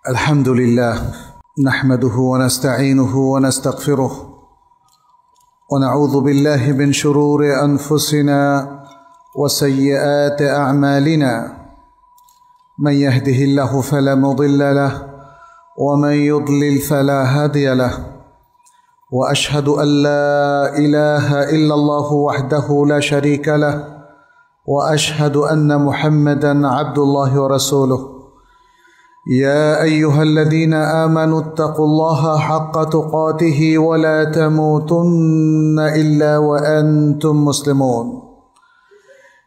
الحمد لله نحمده ونستعينه ونستغفره ونعوذ بالله من شرور أنفسنا وسيئات أعمالنا من يهده الله فلا مضل له ومن يضلل فلا هادي له وأشهد أن لا إله إلا الله وحده لا شريك له وأشهد أن محمدًا عبد الله ورسوله يا أيها الذين آمنوا اتقوا الله حق تقاته ولا تموتن إلا وأنتم مسلمون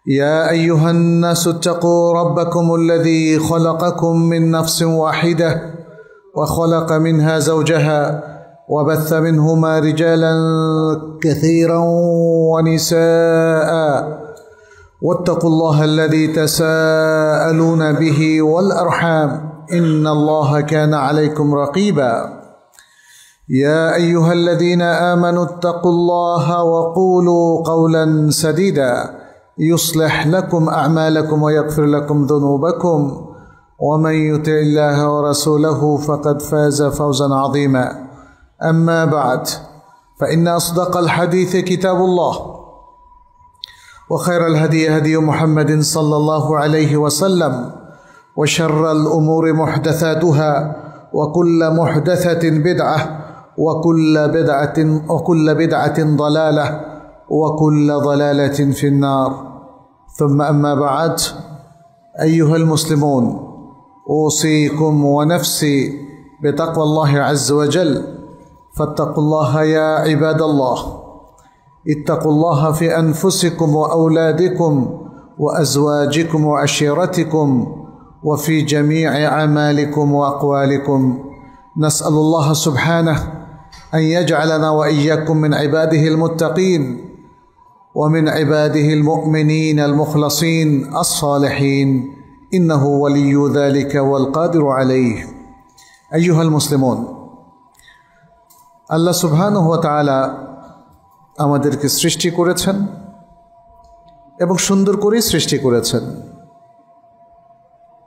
يا أيها الناس اتقوا ربكم الذي خلقكم من نفس واحدة وخلق منها زوجها وبث منهما رجالا كثيرا ونساء واتقوا الله الذي تساءلون به والأرحام إن الله كان عليكم رقيبا يا أيها الذين آمنوا اتقوا الله وقولوا قولا سديدا يصلح لكم أعمالكم ويغفر لكم ذنوبكم ومن يطع الله ورسوله فقد فاز فوزا عظيما أما بعد فإن أصدق الحديث كتاب الله وخير الهدي هدي محمد صلى الله عليه وسلم وشر الأمور محدثاتها وكل محدثة بدعة وكل بدعة ضلالة وكل ضلالة في النار ثم أما بعد أيها المسلمون أوصيكم ونفسي بتقوى الله عز وجل فاتقوا الله يا عباد الله اتقوا الله في أنفسكم وأولادكم وأزواجكم وعشيرتكم وفي جميع أعمالكم وأقوالكم نسأل الله سبحانه أن يجعلنا وإياكم من عباده المتقين ومن عباده المؤمنين المخلصين الصالحين إنه ولي ذلك والقادر عليه أيها المسلمون الله سبحانه وتعالى আমাদেরকে সৃষ্টি করেছেন এবং সুন্দর করে সৃষ্টি করেছেন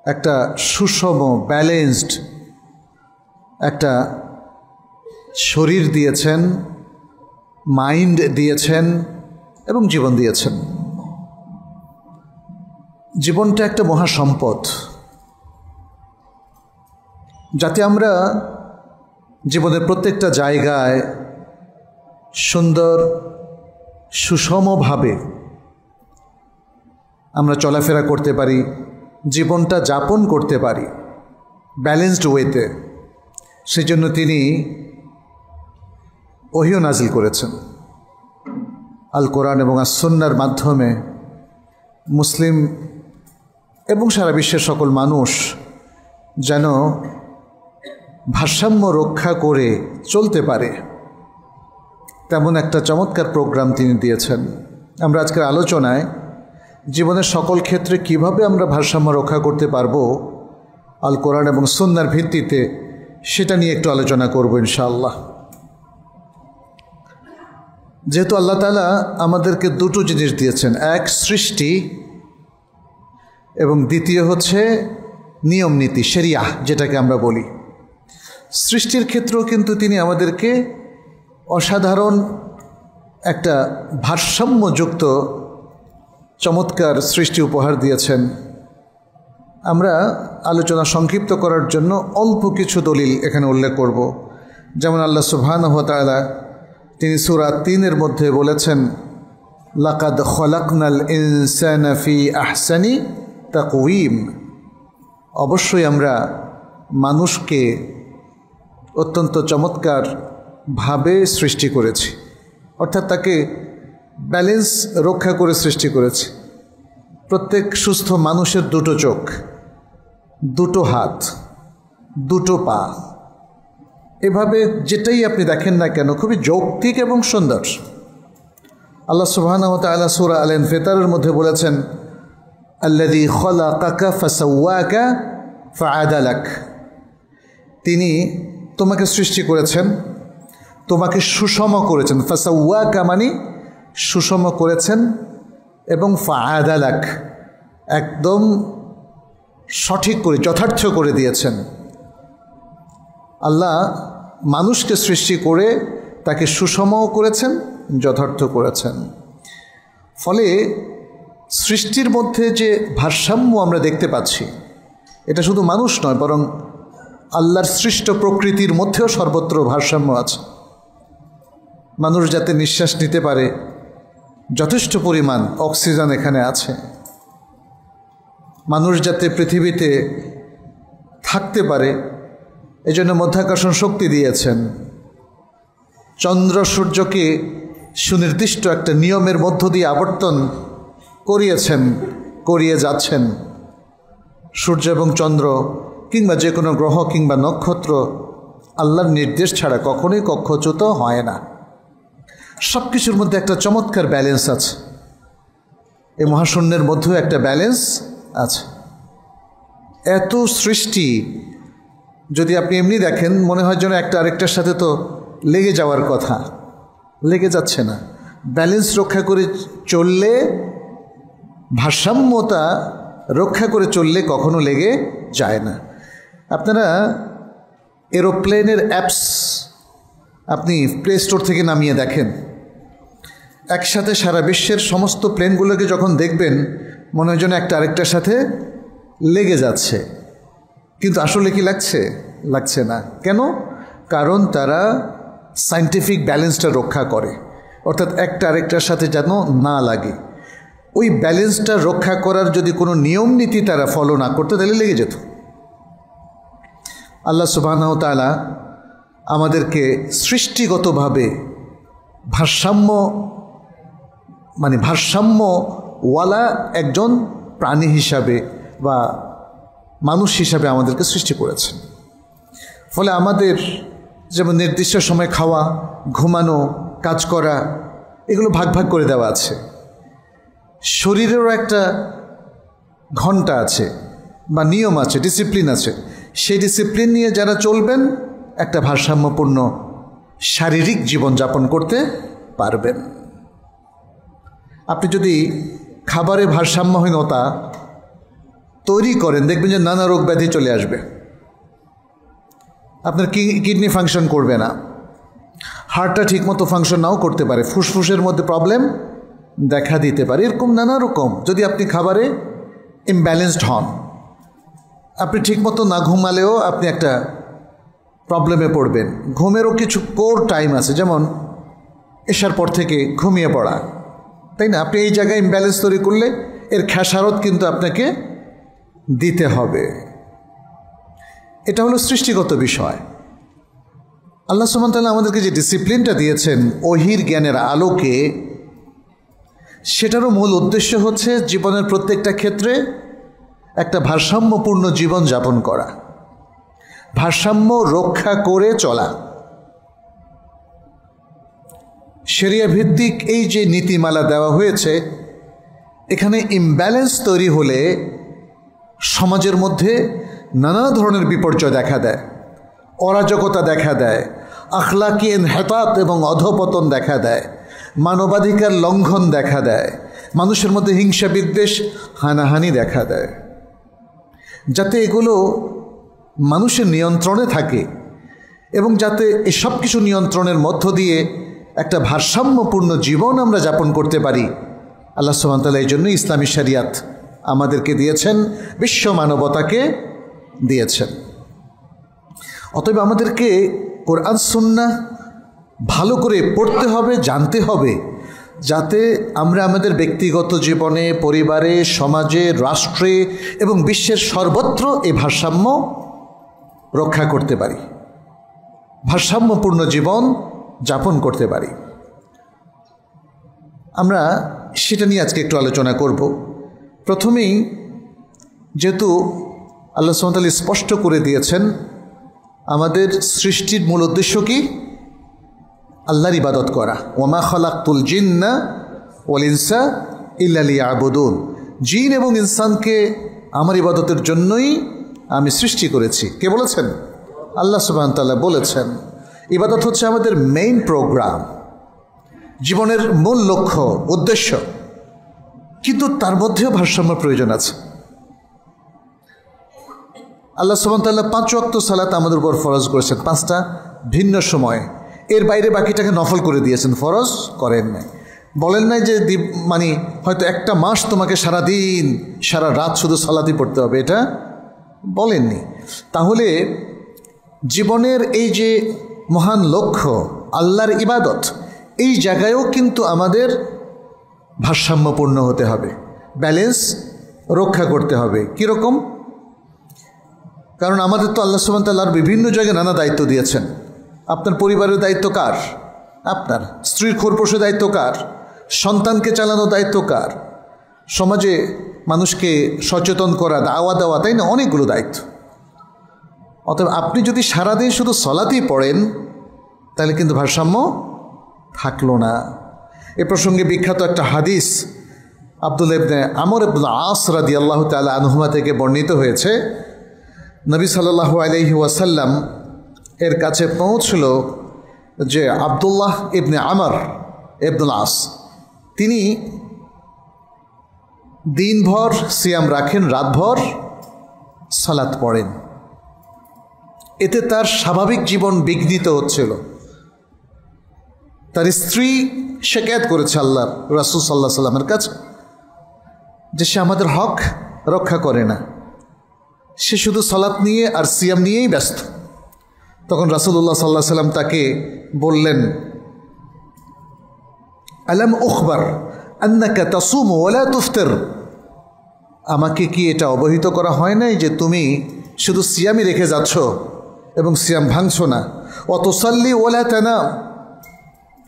একটা সুষম ব্যালেন্সড একটা শরীর দিয়েছেন মাইন্ড দিয়েছেন এবং জীবন দিয়েছেন জীবনটা একটা মহা সম্পদ যাতে আমরা জীবনের প্রত্যেকটা জায়গায় সুন্দর সুষমভাবে আমরা চলাফেরা করতে পারি জীবনটা যাপন করতে পারি ব্যালেন্সড ওয়েতে সেজন্য তিনি ওহী নাজিল করেছেন আল কোরআন এবং আস-সুন্নাহর মাধ্যমে মুসলিম এবং সারা বিশ্বের সকল মানুষ যেন ভারসাম্য রক্ষা করে চলতে পারে তেমন একটা চমৎকার প্রোগ্রাম তিনি দিয়েছেন আমরা আজকের আলোচনায় জীবনের সকল ক্ষেত্রে কিভাবে আমরা ভারসাম্য রক্ষা করতে পারবো আল কোরআন এবং সুন্নাহর ভিত্তিতে সেটা নিয়ে একটু আলোচনা করব ইনশাআল্লাহ যেহেতু আল্লাহ তাআলা আমাদেরকে দুটো জিনিস দিয়েছেন এক সৃষ্টি এবং দ্বিতীয় হচ্ছে নিয়ম নীতি শরিয়াহ যেটাকে আমরা বলি সৃষ্টির ক্ষেত্রেও কিন্তু তিনি আমাদেরকে অসাধারণ একটা ভারসাম্যযুক্ত চমৎকার সৃষ্টি উপহার দিয়েছেন আমরা আলোচনা সংক্ষিপ্ত করার জন্য অল্প কিছু দলিল এখানে উল্লেখ করব যেমন আল্লাহ সুবহানাহু ওয়া তাআলা তিনি সূরা ৩-এর মধ্যে বলেছেন লাকাদ খলাকনাল ইনসানা ফি আহসানি তাকওয়িম অবশ্যই আমরা মানুষকে অত্যন্ত চমৎকার ভাবে সৃষ্টি করেছি অর্থাৎ তাকে ব্যালেন্স রক্ষা করে সৃষ্টি করেছি প্রত্যেক সুস্থ মানুষের দুটো চোখ দুটো হাত দুটো পা এভাবে যেটাই আপনি দেখেন না কেন খুবই যৌক্তিক এবং সুন্দর আল্লাহ সুবহানাহু ওয়া তাআলা সূরা আল-ইনফিতারের মধ্যে বলেছেন আল্লাযী খালাকাকা ফাসাওয়াকা ফাআদালাক তিনি তোমাকে সৃষ্টি করেছেন তোমাকে সুষম করেছেন ফাসাওয়াকা মানে সুষম করেছেন এবং ফাআদালাক একদম সঠিক করে যথার্থ করে দিয়েছেন আল্লাহ মানুষকে সৃষ্টি করে তাকে সুষমও করেছেন, যথার্থ করেছেন। ফলে সৃষ্টির মধ্যে যে ভারসাম্য আমরা দেখতে পাচ্ছি, এটা শুধু মানুষ নয়, বরং আল্লাহর সৃষ্ট প্রকৃতির মধ্যেও সর্বত্র ভারসাম্য আছে। মানুষ যাতে নিঃশ্বাস নিতে পারে, যথেষ্ট পরিমাণ অক্সিজেন এখানে আছে। মানুষ যাতে পৃথিবীতে থাকতে পারে, এজন্য মধ্যাকর্ষণ শক্তি দিয়েছেন। চন্দ্র সূর্যকে সুনির্দিষ্ট একটা নিয়মের মধ্য দিয়ে আবর্তন করিয়ে যাচ্ছেন। সূর্য এবং চন্দ্র কিংবা যে কোনো গ্রহ কিংবা নক্ষত্র আল্লাহর নির্দেশ ছাড়া কখনোই কক্ষচ্যুত হয় না। সব কিছুর মধ্যে একটা চমৎকার ব্যালেন্স আছে। এই মহাশূন্যের মধ্যেও একটা ব্যালেন্স আছে। এত সৃষ্টি যদি আপনি এমনি দেখেন, মনে হয় যেন একটা আরেকটার সাথে তো লেগে যাওয়ার কথা, লেগে যাচ্ছে না। ব্যালেন্স রক্ষা করে চললে, ভারসাম্যতা রক্ষা করে চললে কখনো লেগে যায় না। আপনারা এরোপ্লেনের অ্যাপস আপনি প্লে স্টোর থেকে নামিয়ে দেখেন। একসাথে সারা বিশ্বের সমস্ত প্লেনগুলোকে যখন দেখবেন, মনে হয় যেন একটা আরেকটার সাথে লেগে যাচ্ছে, কিন্তু আসলে কি লাগছে না। কেন? কারণ তারা সায়েন্টিফিক ব্যালেন্সটা রক্ষা করে, অর্থাৎ একটা আরেকটার সাথে যেন না লাগে। ওই ব্যালেন্সটা রক্ষা করার যদি কোনো নিয়ম নীতি তারা ফলো না করতে, তাহলে লেগে যেত। আল্লাহ সুবহানাহু ওয়া তাআলা আমাদেরকে সৃষ্টিগতভাবে ভারসাম্যওয়ালা একজন প্রাণী হিসাবে বা মানুষ হিসাবে আমাদেরকে সৃষ্টি করেছেন। ফলে আমাদের যেমন নির্দিষ্ট সময় খাওয়া, ঘুমানো, কাজ করা, এগুলো ভাগ ভাগ করে দেওয়া আছে। শরীরেরও একটা ঘন্টা আছে বা নিয়ম আছে, ডিসিপ্লিন আছে। সেই ডিসিপ্লিন নিয়ে যারা চলবেন, একটা ভারসাম্যপূর্ণ শারীরিক জীবনযাপন করতে পারবেন। আপনি যদি খাবারে ভারসাম্যহীনতা তৈরি করেন, দেখবেন যে নানা রোগ ব্যাধি চলে আসবে। আপনার কিডনি ফাংশন করবে না, হার্টটা ঠিকমতো ফাংশন নাও করতে পারে, ফুসফুসের মধ্যে প্রবলেম দেখা দিতে পারে। এরকম নানা রকম যদি আপনি খাবারে ইমব্যালেন্সড হন, আপনি ঠিকমতো না ঘুমালেও আপনি একটা প্রবলেমে পড়বেন। ঘুমেরও কিছু কোর টাইম আছে, যেমন এশার পর থেকে ঘুমিয়ে পড়া, তাই না? আপনি এই জায়গায় ইমব্যালেন্স তৈরি করলে এর খেসারত কিন্তু আপনাকে দিতে হবে। এটা হলো সৃষ্টিগত বিষয়। আল্লাহ সুবহানাহু ওয়া তাআলা আমাদেরকে যে ডিসিপ্লিনটা দিয়েছেন ওহির জ্ঞানের আলোকে, সেটারও মূল উদ্দেশ্য হচ্ছে জীবনের প্রত্যেকটা ক্ষেত্রে একটা ভারসাম্যপূর্ণ জীবন যাপন করা, ভারসাম্য রক্ষা করে চলা। শরিয়া ভিত্তিক এই যে নীতিমালা দেওয়া হয়েছে, এখানে ইমব্যালেন্স তৈরি হলে সমাজের মধ্যে নানা ধরনের বিপর্যয় দেখা দেয়, অরাজকতা দেখা দেয়, আখলাকি ইনহিতাত এবং অধপতন দেখা দেয়, মানবাধিকার লঙ্ঘন দেখা দেয়, মানুষের মধ্যে হিংসা বিদ্বেষ হানাহানি দেখা দেয়। যাতে এগুলো মানুষের নিয়ন্ত্রণে থাকে এবং যাতে এসব কিছু নিয়ন্ত্রণের মধ্য দিয়ে একটা ভারসাম্যপূর্ণ জীবন আমরা যাপন করতে পারি, আল্লাহ সুবহানাহু ওয়া তাআলা এই জন্য ইসলামী শরিয়াত আমাদেরকে দিয়েছেন, বিশ্ব মানবতাকে দিয়েছেন। অতএব আমাদেরকে কোরআন সুন্নাহ ভালো করে পড়তে হবে, জানতে হবে, যাতে আমরা আমাদের ব্যক্তিগত জীবনে, পরিবারে, সমাজে, রাষ্ট্রে এবং বিশ্বের সর্বত্র এই ভারসাম্য রক্ষা করতে পারি, ভারসাম্যপূর্ণ জীবন যাপন করতে পারি। আমরা সেটা নিয়ে আজকে একটু আলোচনা করব। প্রথমেই যেহেতু আল্লাহ সুবহানাহু ওয়া তাআলা স্পষ্ট করে দিয়েছেন আমাদের সৃষ্টির মূল উদ্দেশ্য কি? আল্লাহর ইবাদত করা। ওয়ামা খালাকতুল জিন্না ওয়াল ইনসা ইল্লা লিয়াবুদুন। জিন এবং ইনসানকে আমার ইবাদতের জন্যই আমি সৃষ্টি করেছি। কে বলেছেন? আল্লাহ সুবহানাহু ওয়া তাআলা বলেছেন। ইবাদত হচ্ছে আমাদের মেইন প্রোগ্রাম, জীবনের মূল লক্ষ্য, উদ্দেশ্য, কিন্তু তার মধ্যেও ভারসাম্য প্রয়োজন আছে। আল্লাহ সুবহানাহু ওয়া তাআলা 5 ওয়াক্ত সালাত আমাদের উপর ফরজ করেছেন, 5টা ভিন্ন সময়। এর বাইরে বাকিটাকে নফল করে দিয়েছেন, ফরজ করেন নাই। বলেন নাই যে মানে হয়তো একটা মাস তোমাকে সারাদিন সারা রাত শুধু সালাতই পড়তে হবে, এটা বলেননি। তাহলে জীবনের এই যে মহান লক্ষ্য আল্লাহর ইবাদত, এই জায়গায়ও কিন্তু আমাদের ভারসাম্যপূর্ণ হতে হবে, ব্যালেন্স রক্ষা করতে হবে। কীরকম? কারণ আমাদের তো আল্লাহ সুবহানাহু ওয়া তাআলার বিভিন্ন জায়গায় নানা দায়িত্ব দিয়েছেন। আপনার পরিবারের দায়িত্ব কার? আপনার। স্ত্রীর খোরপোশের দায়িত্ব কার? সন্তানকে চালানোর দায়িত্ব কার? সমাজে মানুষকে সচেতন করা, দাওয়া দেওয়া, তাই না, অনেকগুলো দায়িত্ব। অতএব আপনি যদি সারাদিন শুধু সলাতেই পড়েন তাহলে কিন্তু ভারসাম্য থাকলো না। এ প্রসঙ্গে বিখ্যাত একটা হাদিস আব্দুল্লাহ ইবনে আমর ইবনে আস রাদিয়াল্লাহু তাআলা আনহুমা থেকে বর্ণিত হয়েছে। নবী সাল্লাল্লাহু আলাইহি ওয়াসাল্লাম এর কাছে পৌঁছল যে আব্দুল্লাহ ইবনে আমর ইবনুল আস তিনি দিনভর সিয়াম রাখেন, রাতভর সালাত পড়েন। এতে তার স্বাভাবিক জীবন বিঘ্নিত হচ্ছিল। তার স্ত্রী শিকায়ত করেছে আল্লাহ রাসূল সাল্লাল্লাহু আলাইহি ওয়াসাল্লামের কাছে যে সে আমাদের হক রক্ষা করে না, সে শুধু সালাত নিয়ে আর সিয়াম নিয়েই ব্যস্ত। তখন রাসূলুল্লাহ সাল্লাল্লাহু আলাইহি ওয়াসাল্লাম তাকে বললেন, আলাম উখবার আন্নাকা তাসুমু ওয়া লা তুফতির, আমাকে কি এটা অবহিত করা হয় নাই যে তুমি শুধু সিয়ামই রেখে যাচ্ছ এবং সিয়াম ভাঙছো না, ওয়া তুসাল্লি ওয়া লা তানাম,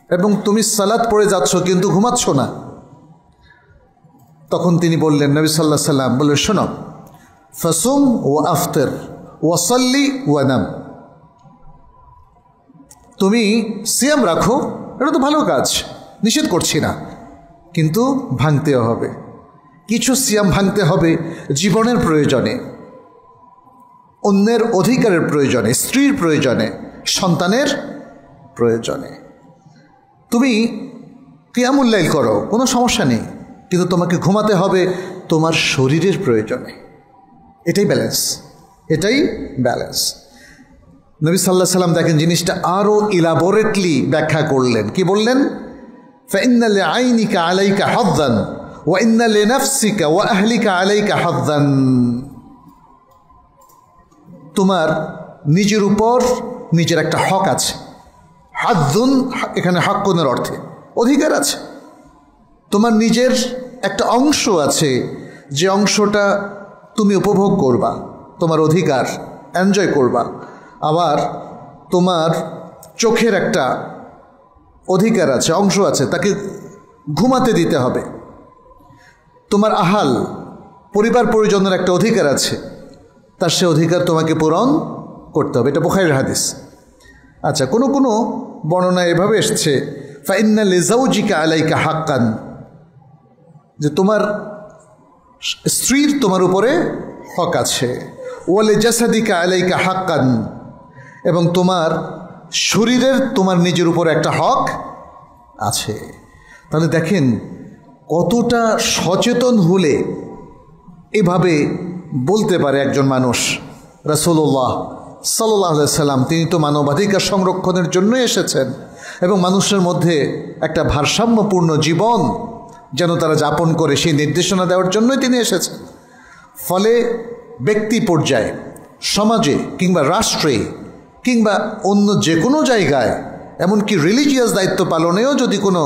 এবং তুমি সালাত পড়ে যাচ্ছ কিন্তু ঘুমাচ্ছ না। তখন তিনি বললেন, নবী সাল্লাল্লাহু আলাইহি ওয়াসাল্লাম বললেন, শোনো, ফাসুম ওয়া আফতির ওয়া সাল্লি ওয়া নাম, তুমি সিয়াম রাখো, এটা তো ভালো কাজ, নিষেধ করছি না, কিন্তু ভাঙতেও হবে। কিছু সিয়াম ভাঙতে হবে জীবনের প্রয়োজনে, অন্যের অধিকারের প্রয়োজনে, স্ত্রীর প্রয়োজনে, সন্তানের প্রয়োজনে। তুমি কিয়ামুল লাইল করো, কোনো সমস্যা নেই, কিন্তু তোমাকে ঘুমাতে হবে তোমার শরীরের প্রয়োজনে। এটাই ব্যালেন্স, এটাই ব্যালেন্স। নবী সাল্লাল্লাহু আলাইহি ওয়াসাল্লাম দেখেন জিনিসটা আরও ইলাবোরেটলি ব্যাখ্যা করলেন। কি বললেন? ফাইন্না লিআইনিকা আলাইকা হাযযান ওয়া ইন্না লিনাফসিকা ওয়া আহলিকা আলাইকা হাযযান, তোমার নিজের উপর নিজের একটা হক আছে। হাযযুন এখানে হাক্কুনের অর্থে অধিকার আছে। তোমার নিজের একটা অংশ আছে, যে অংশটা তুমি উপভোগ করবা, তোমার অধিকার, এনজয় করবা। আবার তোমার চোখের একটা অধিকার আছে, অংশ আছে, তাকে ঘুমাতে দিতে হবে। তোমার আহাল, পরিবার পরিজনের একটা অধিকার আছে, তার সে অধিকার তোমাকে পূরণ করতে হবে। এটা বুখারীর হাদিস। আচ্ছা, কোনো কোনো বর্ণনা এভাবে এসছে, ফাইন্না লিজাউজিকা আলাইকা হাক্কান, যে তোমার স্ত্রীর তোমার উপরে হক আছে। ওয়ালি জাসাদিকা আলাইকা হাক্কান, এবং তোমার শরীরের তোমার নিজের উপরে একটা হক আছে। তাহলে দেখেন কতটা সচেতন হলে এভাবে বলতে পারে একজন মানুষ। রাসূলুল্লাহ সাল্লাল্লাহু আলাইহি ওয়াসাল্লাম তিনি তো মানবাধিকার সংরক্ষণের জন্য এসেছেন এবং মানুষের মধ্যে একটা ভারসাম্যপূর্ণ জীবন যেন তারা যাপন করে সেই নির্দেশনা দেওয়ার জন্যই তিনি এসেছেন। ফলে ব্যক্তি পর্যায়ে, সমাজে কিংবা রাষ্ট্রে কিংবা অন্য যে কোনো জায়গায়, এমনকি রিলিজিয়াস দায়িত্ব পালনেও যদি কোনো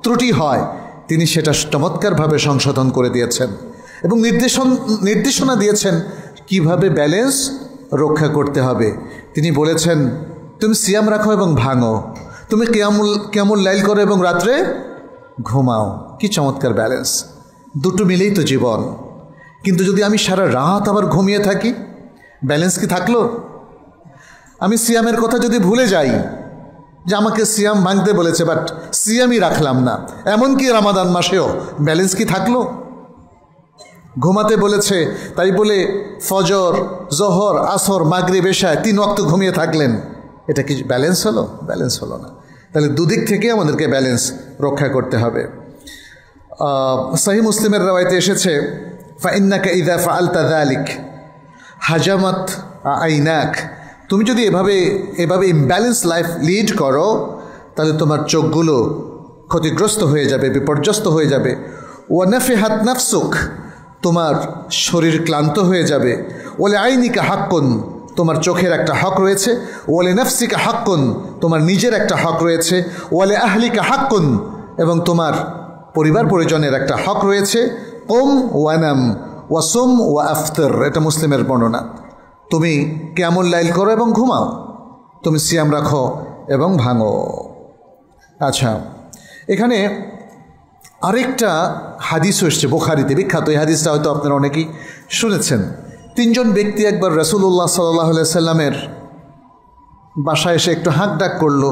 ত্রুটি হয়, তিনি সেটা চমৎকারভাবে সংশোধন করে দিয়েছেন এবং নির্দেশনা দিয়েছেন কিভাবে ব্যালেন্স রক্ষা করতে হবে। তিনি বলেছেন, তুমি সিয়াম রাখো এবং ভাঙো, তুমি কিয়ামুল লাইল করো এবং রাত্রে ঘুমাও। কি চমৎকার ব্যালেন্স! দুটো মিলেই তো জীবন। কিন্তু যদি আমি সারা রাত আবার ঘুমিয়ে থাকি, ব্যালেন্স কি থাকলো? আমি সিয়ামের কথা যদি ভুলে যাই, যে আমাকে সিয়াম ভাঙতে বলেছে বাট সিয়ামই রাখলাম না, এমনকি রমাদান মাসেও, ব্যালেন্স কি থাকলো? ঘুমাতে বলেছে তাই বলে ফজর, জোহর, আসর, মাগরিব, এশায় 3 ওয়াক্ত ঘুমিয়ে থাকলেন, এটা কি ব্যালেন্স হলো? ব্যালেন্স হলো না। তাহলে দুদিক থেকে আমাদেরকে ব্যালেন্স রক্ষা করতে হবে। সহিহ মুসলিমের রাওয়ায়াতে এসেছে, ফাইন্নাকা ইযা ফাআলতা যালিক হাজামাত আইনাক, তুমি যদি এভাবে ইমব্যালেন্স লাইফ লিড করো তাহলে তোমার চোখগুলো ক্ষতিগ্রস্ত হয়ে যাবে, বিপর্যস্ত হয়ে যাবে। ওয়া নাফিহাত নাফসুক, তোমার শরীর ক্লান্ত হয়ে যাবে। ওলে আইনিকা হাক্কুন, তোমার চোখের একটা হক রয়েছে। ওলে নাফসিকা হাক্কুন, তোমার নিজের একটা হক রয়েছে। ওলে আহলিকা হাক্কুন, এবং তোমার পরিবার পরিজনের একটা হক রয়েছে। কুম ওয়ানাম ওয়াসুম ওয়া আফতর, এটা মুসলিমের বর্ণনা। তুমি কিয়ামুল লাইল করো এবং ঘুমাও, তুমি সিয়াম রাখো এবং ভাঙো। আচ্ছা, এখানে আরেকটা হাদিসও এসছে বুখারীতে, বিখ্যাত এই হাদিসটা হয়তো আপনারা অনেকেই শুনেছেন। 3 জন ব্যক্তি একবার রাসূলুল্লাহ সাল্লাল্লাহু আলাইহি সাল্লামের বাসায় এসে একটু হাঁক ডাক করলো,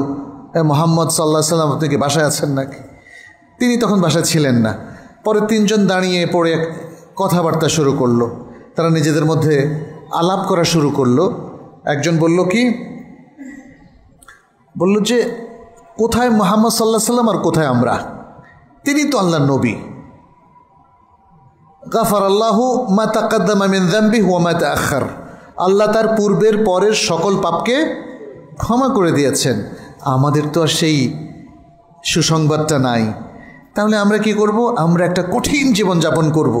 মুহাম্মদ সাল্লাল্লাহু আলাইহি সাল্লাম আপনি কি বাসায় আছেন নাকি? তিনি তখন বাসায় ছিলেন না। পরে 3 জন দাঁড়িয়ে পড়ে কথাবার্তা শুরু করলো, তারা নিজেদের মধ্যে আলাপ করা শুরু করলো। একজন বলল কি, বলল যে কোথায় মুহাম্মদ সাল্লাল্লাহু আলাইহি সাল্লাম আর কোথায় আমরা? তিনি তো আল্লাহর নবী। গাফারাল্লাহু মা তাকাদ্দামা মিন যামবিহি ওয়া মা তাআখার, আল্লাহ তার পূর্বের পরের সকল পাপকে ক্ষমা করে দিয়েছেন। আমাদের তো আর সেই সুসংবাদটা নাই, তাহলে আমরা কি করব? আমরা একটা কঠিন জীবনযাপন করব।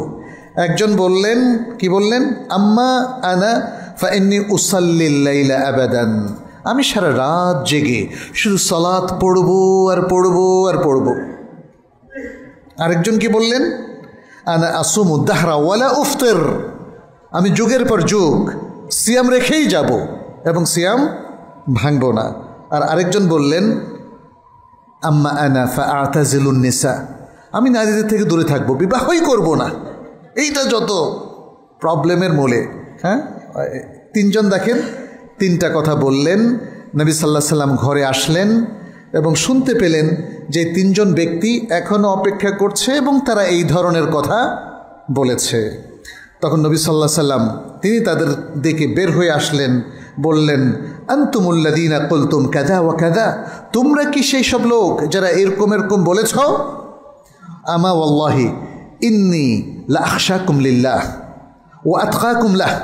একজন বললেন, কি বললেন? আম্মা আনা ফাইন্নী উসাল্লিল লাইলা আবাদান, আমি সারা রাত জেগে শুধু সালাত পড়বো আর পড়বো আর পড়বো। আরেকজন কি বললেন? আনা আসুমু দাহরা ওয়ালা উফতির, আমি যুগের পর যুগ সিয়াম রেখেই যাব এবং সিয়াম ভাঙব না। আর আরেকজন বললেন আম্মা আনা ফাআতাজিলুন নিসা, আমি নারীদের থেকে দূরে থাকবো, বিবাহই করব না। এইটা যত প্রবলেমের মূলে। হ্যাঁ, 3 জন দেখেন 3টা কথা বললেন। নবী সাল্লাল্লাহু আলাইহি সাল্লাম ঘরে আসলেন এবং শুনতে পেলেন যে 3 জন ব্যক্তি এখনও অপেক্ষা করছে এবং তারা এই ধরনের কথা বলেছে। তখন নবী সাল্লাল্লাহু আলাইহি সাল্লাম তিনি তাদের দিকে বের হয়ে আসলেন, বললেন আনতুমুল্লাযীনা কুলতুম কাযা ওয়া কাযা, তোমরা কি সেই সব লোক যারা এরকম এরকম বলেছ? আমা ওয়াল্লাহি ইন্নী লা আখশাকুম লিল্লাহ ওয়া আতকাকুম লাহ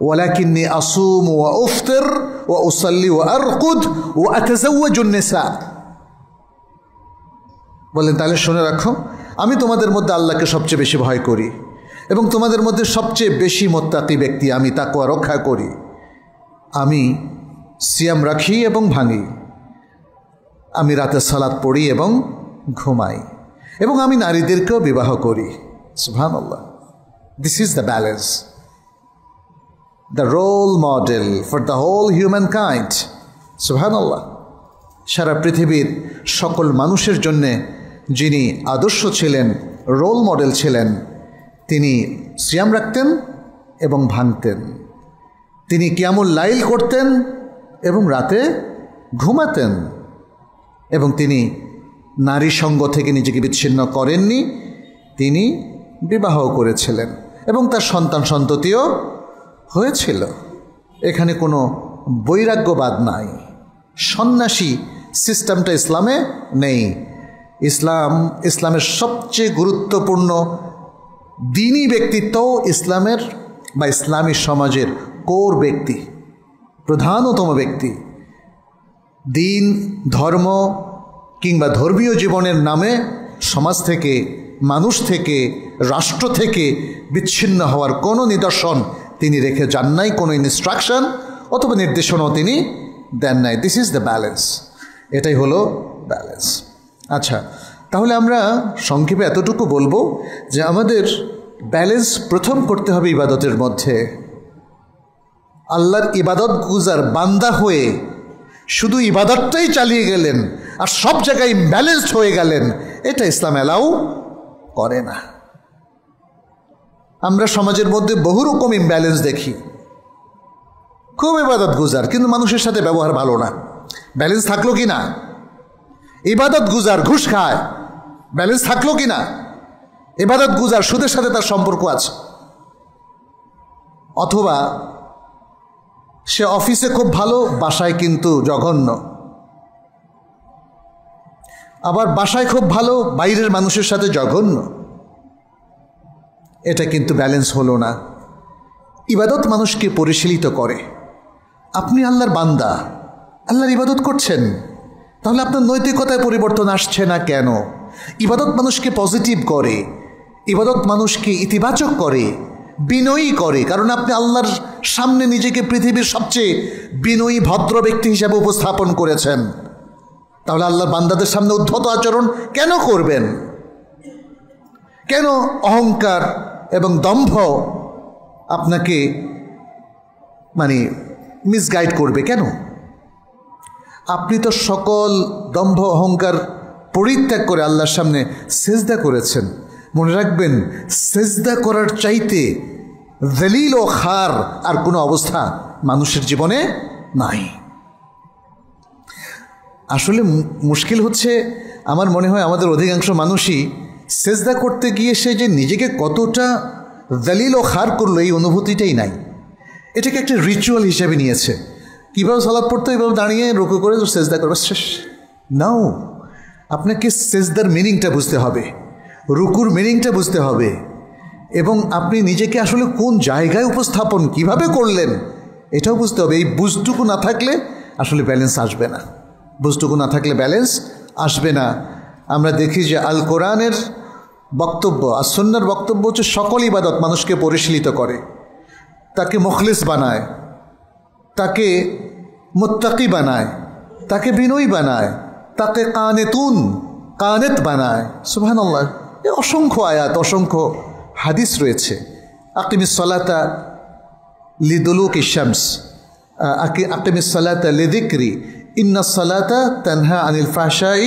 ওয়ালাকিন্নী আসুম ওয়া উফতির ওয়া উসাল্লি ওয়া আরকুদ ওয়া আতাজাওয়াজুন নিসা। বলেন তাহলে শুনে রাখো, আমি তোমাদের মধ্যে আল্লাহকে সবচেয়ে বেশি ভয় করি এবং তোমাদের মধ্যে সবচেয়ে বেশি মুত্তাকি ব্যক্তি, আমি তাকওয়া রক্ষা করি। আমি সিয়াম রাখি এবং ভাঙি, আমি রাতে সালাত পড়ি এবং ঘুমাই, এবং আমি নারীদেরকেও বিবাহ করি। সুবহানাল্লাহ, this is the balance, the role model for the whole human kind. সুবহানাল্লাহ, সারা পৃথিবীর সকল মানুষের জন্যে যিনি আদর্শ ছিলেন, রোল মডেল ছিলেন, তিনি সিয়াম রাখতেন এবং ভাঙতেন। তিনি কিয়ামুল লাইল করতেন এবং রাতে ঘুমাতেন, এবং তিনি নারী সঙ্গ থেকে নিজেকে বিচ্ছিন্ন করেননি। তিনি বিবাহ করেছিলেন এবং তার সন্তান সন্ততিও হয়েছিল। এখানে কোনো বৈরাগ্যবাদ নাই, সন্ন্যাসী সিস্টেমটা ইসলামে নেই। ইসলামের সবচেয়ে গুরুত্বপূর্ণ দিনী ব্যক্তিত্বও ইসলামের বা ইসলামী সমাজের কোর ব্যক্তি, প্রধানতম ব্যক্তি। দিন, ধর্ম কিংবা ধর্মীয় জীবনের নামে সমাজ থেকে, মানুষ থেকে, রাষ্ট্র থেকে বিচ্ছিন্ন হওয়ার কোনো নিদর্শন তিনি রেখে যান নাই, কোনো ইনস্ট্রাকশন অথবা নির্দেশনাও তিনি দেন নাই। দিস ইজ দ্য ব্যালেন্স, এটাই হলো ব্যালেন্স। আচ্ছা, তাহলে আমরা সংক্ষেপে এতটুকু বলবো যে আমাদের ব্যালেন্স প্রথম করতে হবে ইবাদতের মধ্যে। আল্লাহর ইবাদত গুজার বান্দা হয়ে শুধু ইবাদতটাই চালিয়ে গেলেন আর সব জায়গায় ইমব্যালেন্সড হয়ে গেলেন, এটা ইসলাম অ্যালাউ করে না। আমরা সমাজের মধ্যে বহু রকম ইমব্যালেন্স দেখি, খুব ইবাদত গুজার কিন্তু মানুষের সাথে ব্যবহার ভালো না। ব্যালেন্স থাকলো কি না? ইবাদত গুজার ঘুষ খায়, ব্যালেন্স থাকলো কি না? ইবাদত গুজার সুদের সাথে তার সম্পর্ক আছে, অথবা সে অফিসে খুব ভালো, বাসায় কিন্তু জঘন্য, আবার বাসায় খুব ভালো, বাইরের মানুষের সাথে জঘন্য। এটা কিন্তু ব্যালেন্স হলো না। ইবাদত মানুষকে পরিশীলিত করে। আপনি আল্লাহর বান্দা, আল্লাহর ইবাদত করছেন, তাহলে আপনার নৈতিকতায় পরিবর্তন আসছে না কেন? ইবাদত মানুষকে পজিটিভ করে, ইবাদত মানুষকে ইতিবাচক করে, বিনয়ী করে, কারণ আপনি আল্লাহর সামনে নিজেকে পৃথিবীর সবচেয়ে বিনয়ী ভদ্র ব্যক্তি হিসাবে উপস্থাপন করেছেন। তাহলে আল্লাহর বান্দাদের সামনে উদ্ধত আচরণ কেন করবেন? কেন অহংকার এবং দম্ভ আপনাকে মিসগাইড করবে কেন? আপনি তো সকল দম্ভ অহংকার পরিত্যাগ করে আল্লাহর সামনে সেজদা করেছেন। মনে রাখবেন, সেজদা করার চাইতে জলিল ও খার আর কোনো অবস্থা মানুষের জীবনে নাই। আসলে মুশকিল হচ্ছে, আমার মনে হয় আমাদের অধিকাংশ মানুষই সেজদা করতে গিয়ে সে যে নিজেকে কতটা জলিল ও খার করলো এই অনুভূতিটাই নাই। এটাকে একটা রিচুয়াল হিসেবে নিয়েছে। কীভাবে সালাত পড়তে, এইভাবে দাঁড়িয়ে রুকু করে সেজদা করবে, শেষ। নাও, আপনাকে সেজদার মিনিংটা বুঝতে হবে, রুকুর মিনিংটা বুঝতে হবে, এবং আপনি নিজেকে আসলে কোন জায়গায় উপস্থাপন কিভাবে করলেন এটাও বুঝতে হবে। এই বুঝটুকু না থাকলে আসলে ব্যালেন্স আসবে না, বুঝটুকু না থাকলে ব্যালেন্স আসবে না। আমরা দেখি যে আল কোরআনের বক্তব্য আর সুন্নাহর বক্তব্য হচ্ছে সকল ইবাদত মানুষকে পরিশীলিত করে, তাকে মুখলিস বানায়, তাকে মুত্তাকি বানায়, তাকে বিনয়ী বানায়, তাকে কানেত বানায়। সুবহানাল্লাহ, অসংখ্য আয়াত, অসংখ্য হাদিস রয়েছে। আকিমিস সালাতা লিদুলুকি শামস, আকিমিস সালাতা লিযিকরি, ইন্নাস সালাতা তানহা আনিল ফাহশাই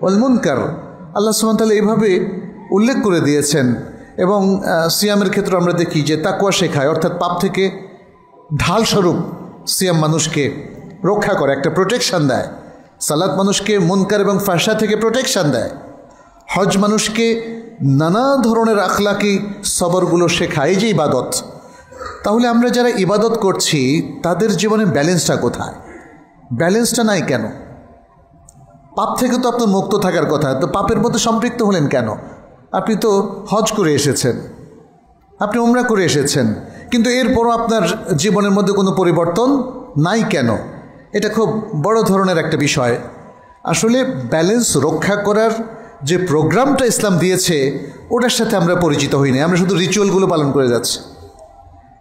ওয়াল মুনকার। আল্লাহ সুবহানাহু ওয়া তাআলা এইভাবে উল্লেখ করে দিয়েছেন। এবং সিয়ামের ক্ষেত্রে আমরা দেখি যে তাকওয়া শেখায়, অর্থাৎ পাপ থেকে ঢালস্বরূপ সিয়াম মানুষকে রক্ষা করে, একটা প্রোটেকশান দেয়। সালাত মানুষকে মুনকার এবং ফাহশা থেকে প্রোটেকশান দেয়। হজ মানুষকে নানা ধরনের আখলাকি সবরগুলো শেখায়, এই যে ইবাদত। তাহলে আমরা যারা ইবাদত করছি তাদের জীবনে ব্যালেন্সটা কোথায়? ব্যালেন্সটা নাই কেন? পাপ থেকে তো আপনার মুক্ত থাকার কথা, তো পাপের মধ্যে সম্পৃক্ত হলেন কেন? আপনি তো হজ করে এসেছেন, আপনি উমরা করে এসেছেন, কিন্তু এরপরও আপনার জীবনের মধ্যে কোনো পরিবর্তন নাই কেন? এটা খুব বড় ধরনের একটা বিষয়। আসলে ব্যালেন্স রক্ষা করার যে প্রোগ্রামটা ইসলাম দিয়েছে ওটার সাথে আমরা পরিচিত হই না। আমরা শুধু রিচুয়ালগুলো পালন করে যাচ্ছি।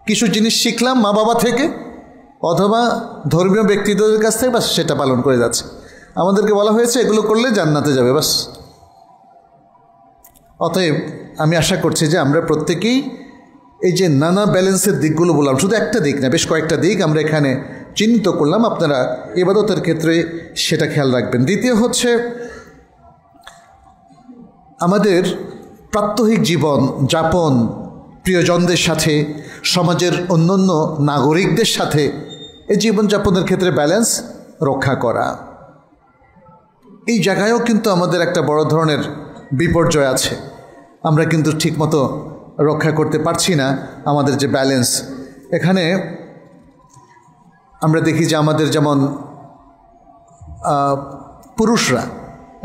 কিছু জিনিস শিখলাম মা বাবা থেকে অথবা ধর্মীয় ব্যক্তিত্বদের কাছ থেকে, বাস সেটা পালন করে যাচ্ছে। আমাদেরকে বলা হয়েছে এগুলো করলে জান্নাতে যাবে, বাস। অতএব আমি আশা করছি যে আমরা প্রত্যেকেই এই যে নানা ব্যালেন্সের দিকগুলো বললাম, শুধু একটা দিক না, বেশ কয়েকটা দিক আমরা এখানে চিহ্নিত করলাম। আপনারা ইবাদতের ক্ষেত্রে সেটা খেয়াল রাখবেন। দ্বিতীয় হচ্ছে আমাদের প্রাত্যহিক জীবন যাপন, প্রিয়জনদের সাথে, সমাজের অন্যান্য নাগরিকদের সাথে এই জীবনযাপনের ক্ষেত্রে ব্যালেন্স রক্ষা করা। এই জায়গায়ও কিন্তু আমাদের একটা বড় ধরনের বিপর্যয় আছে। আমরা কিন্তু ঠিকমতো রক্ষা করতে পারছি না আমাদের যে ব্যালেন্স। এখানে আমরা দেখি যে আমাদের যেমন পুরুষরা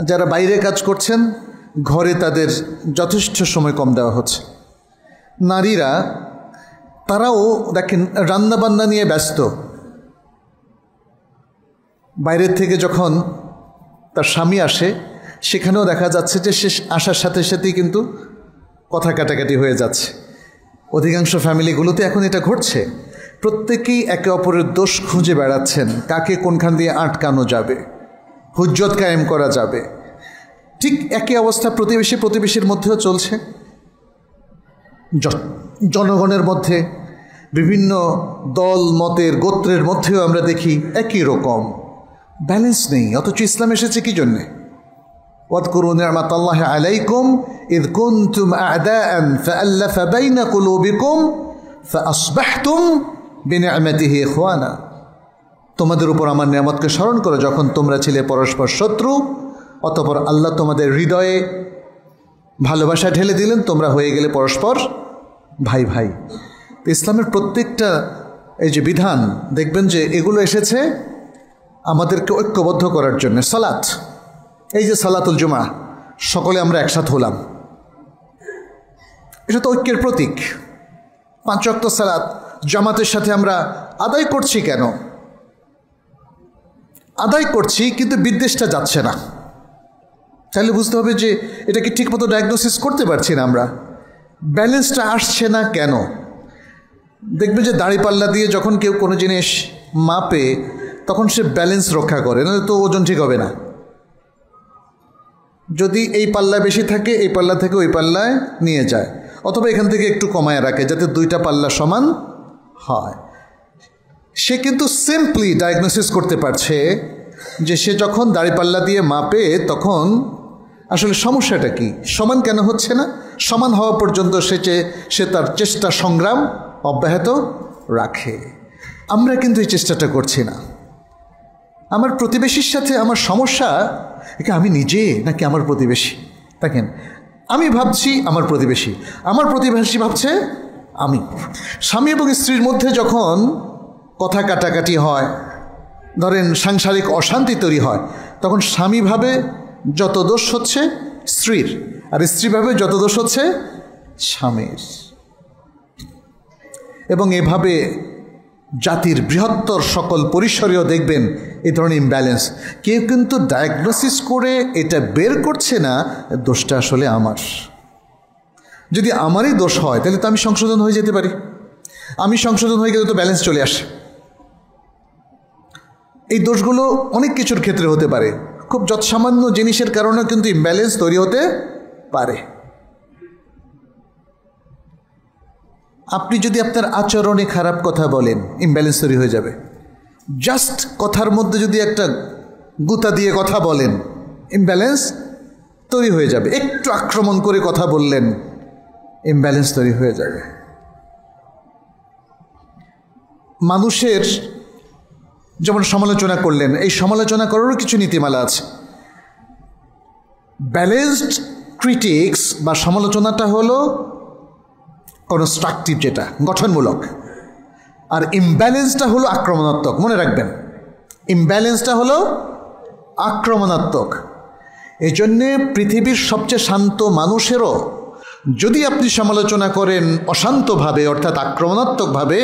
যারা বাইরে কাজ করছেন, ঘরে তাদের যথেষ্ট সময় কম দেওয়া হচ্ছে। নারীরা তারাও দেখেন রান্নাবান্না নিয়ে ব্যস্ত। বাইরের থেকে যখন তার স্বামী আসে সেখানেও দেখা যাচ্ছে যে সে আসার সাথে সাথেই কিন্তু কথা কাটাকাটি হয়ে যাচ্ছে। অধিকাংশ ফ্যামিলিগুলোতে এখন এটা ঘটছে। প্রত্যেকেই একে অপরের দোষ খুঁজে বেড়াচ্ছেন, কাকে কোনখান দিয়ে আটকানো যাবে, হুজ্জত কায়েম করা যাবে। ঠিক একই অবস্থা প্রতিবেশীর মধ্যেও চলছে। জনগণের মধ্যে, বিভিন্ন দল মতের গোত্রের মধ্যেও আমরা দেখি একই রকম ব্যালেন্স নেই। অথচ ইসলাম এসেছে কি জন্যে? ওয়াদকুরু নি'মাতাল্লাহি আলাইকুম ইয কুনতুম আ'দাআন ফাআল্লাফা বাইনা কুলুবিকুম ফাআসবাহতুম বিনি'মাতিহি ইখওয়ানা। তোমাদের উপর আমার নিয়ামতকে স্মরণ করো যখন তোমরা ছিলে পরস্পর শত্রু, অতঃপর আল্লাহ তোমাদের হৃদয়ে ভালোবাসা ঢেলে দিলেন, তোমরা হয়ে গেলে পরস্পর ভাই ভাই। তো ইসলামের প্রত্যেকটা এই যে বিধান দেখবেন যে এগুলো এসেছে আমাদেরকে ঐক্যবদ্ধ করার জন্য। সালাত, এই যে সালাতুল জুমা, সকলে আমরা একসাথে হলাম, এটা তো ঐক্যের প্রতীক। 5 ওয়াক্ত সালাত জামাতের সাথে আমরা আদায় করছি কেন? আদায় করছি কিন্তু বিদ্বেষটা যাচ্ছে না, তাহলে বুঝতে হবে যে এটাকে ঠিকমতো ডায়াগনোসিস করতে পারছি না আমরা। ব্যালেন্সটা আসছে না কেন? দেখবেন যে দাঁড়িপাল্লা দিয়ে যখন কেউ কোনো জিনিস মাপে তখন সে ব্যালেন্স রক্ষা করে, না তো ওজন ঠিক হবে না। যদি এই পাল্লায় বেশি থাকে এই পাল্লা থেকে ওই পাল্লায় নিয়ে যায়, অথবা এখান থেকে একটু কমায় রাখে যাতে দুইটা পাল্লা সমান হয়। সে কিন্তু সিম্পলি ডায়াগনোসিস করতে পারছে যে সে যখন দাঁড়িপাল্লা দিয়ে মাপে তখন আসলে সমস্যাটা কি, সমান কেন হচ্ছে না। সমান হওয়া পর্যন্ত সে তার চেষ্টা সংগ্রাম অব্যাহত রাখে। আমরা কিন্তু এই চেষ্টাটা করছি না। আমার প্রতিবেশীর সাথে আমার সমস্যা একে আমি নিজে নাকি আমার প্রতিবেশী? দেখেন, আমি ভাবছি আমার প্রতিবেশী, আমার প্রতিবেশী ভাবছে আমি। স্বামী এবং স্ত্রীর মধ্যে যখন কথা কাটাকাটি হয়, ধরেন সাংসারিক অশান্তি তৈরি হয়, তখন স্বামী ভাবে যত দোষ হচ্ছে স্ত্রীর, আর স্ত্রী ভাবে যত দোষ হচ্ছে স্বামীর। এবং এভাবে জাতির বৃহত্তর সকল পরিসরেও দেখবেন এই ধরনের ইমব্যালেন্স। কেউ কিন্তু ডায়াগনোসিস করে এটা বের করছে না দোষটা আসলে আমার। যদি আমারই দোষ হয় তাহলে তো আমি সংশোধন হয়ে যেতে পারি। আমি সংশোধন হয়ে গেলে তো ব্যালেন্স চলে আসে। এই দোষগুলো অনেক কিছুর ক্ষেত্রে হতে পারে, খুব যৎসামান্য জিনিসের কারণেও কিন্তু ইমব্যালেন্স তৈরি হতে পারে। আপনি যদি আপনার আচরণে খারাপ কথা বলেন, ইমব্যালেন্স তৈরি হয়ে যাবে। জাস্ট কথার মধ্যে যদি একটা গুতা দিয়ে কথা বলেন, ইমব্যালেন্স তৈরি হয়ে যাবে। একটু আক্রমণ করে কথা বললেন, ইমব্যালেন্স তৈরি হয়ে যাবে। মানুষের যেমন সমালোচনা করলেন, এই সমালোচনা করারও কিছু নীতিমালা আছে। ব্যালেন্সড ক্রিটিক্স বা সমালোচনাটা হলো কনস্ট্রাকটিভ, যেটা গঠনমূলক, আর ইমব্যালেন্সটা হলো আক্রমণাত্মক। মনে রাখবেন, ইমব্যালেন্সটা হলো আক্রমণাত্মক। এই জন্যে পৃথিবীর সবচেয়ে শান্ত মানুষেরও যদি আপনি সমালোচনা করেন অশান্তভাবে, অর্থাৎ আক্রমণাত্মকভাবে,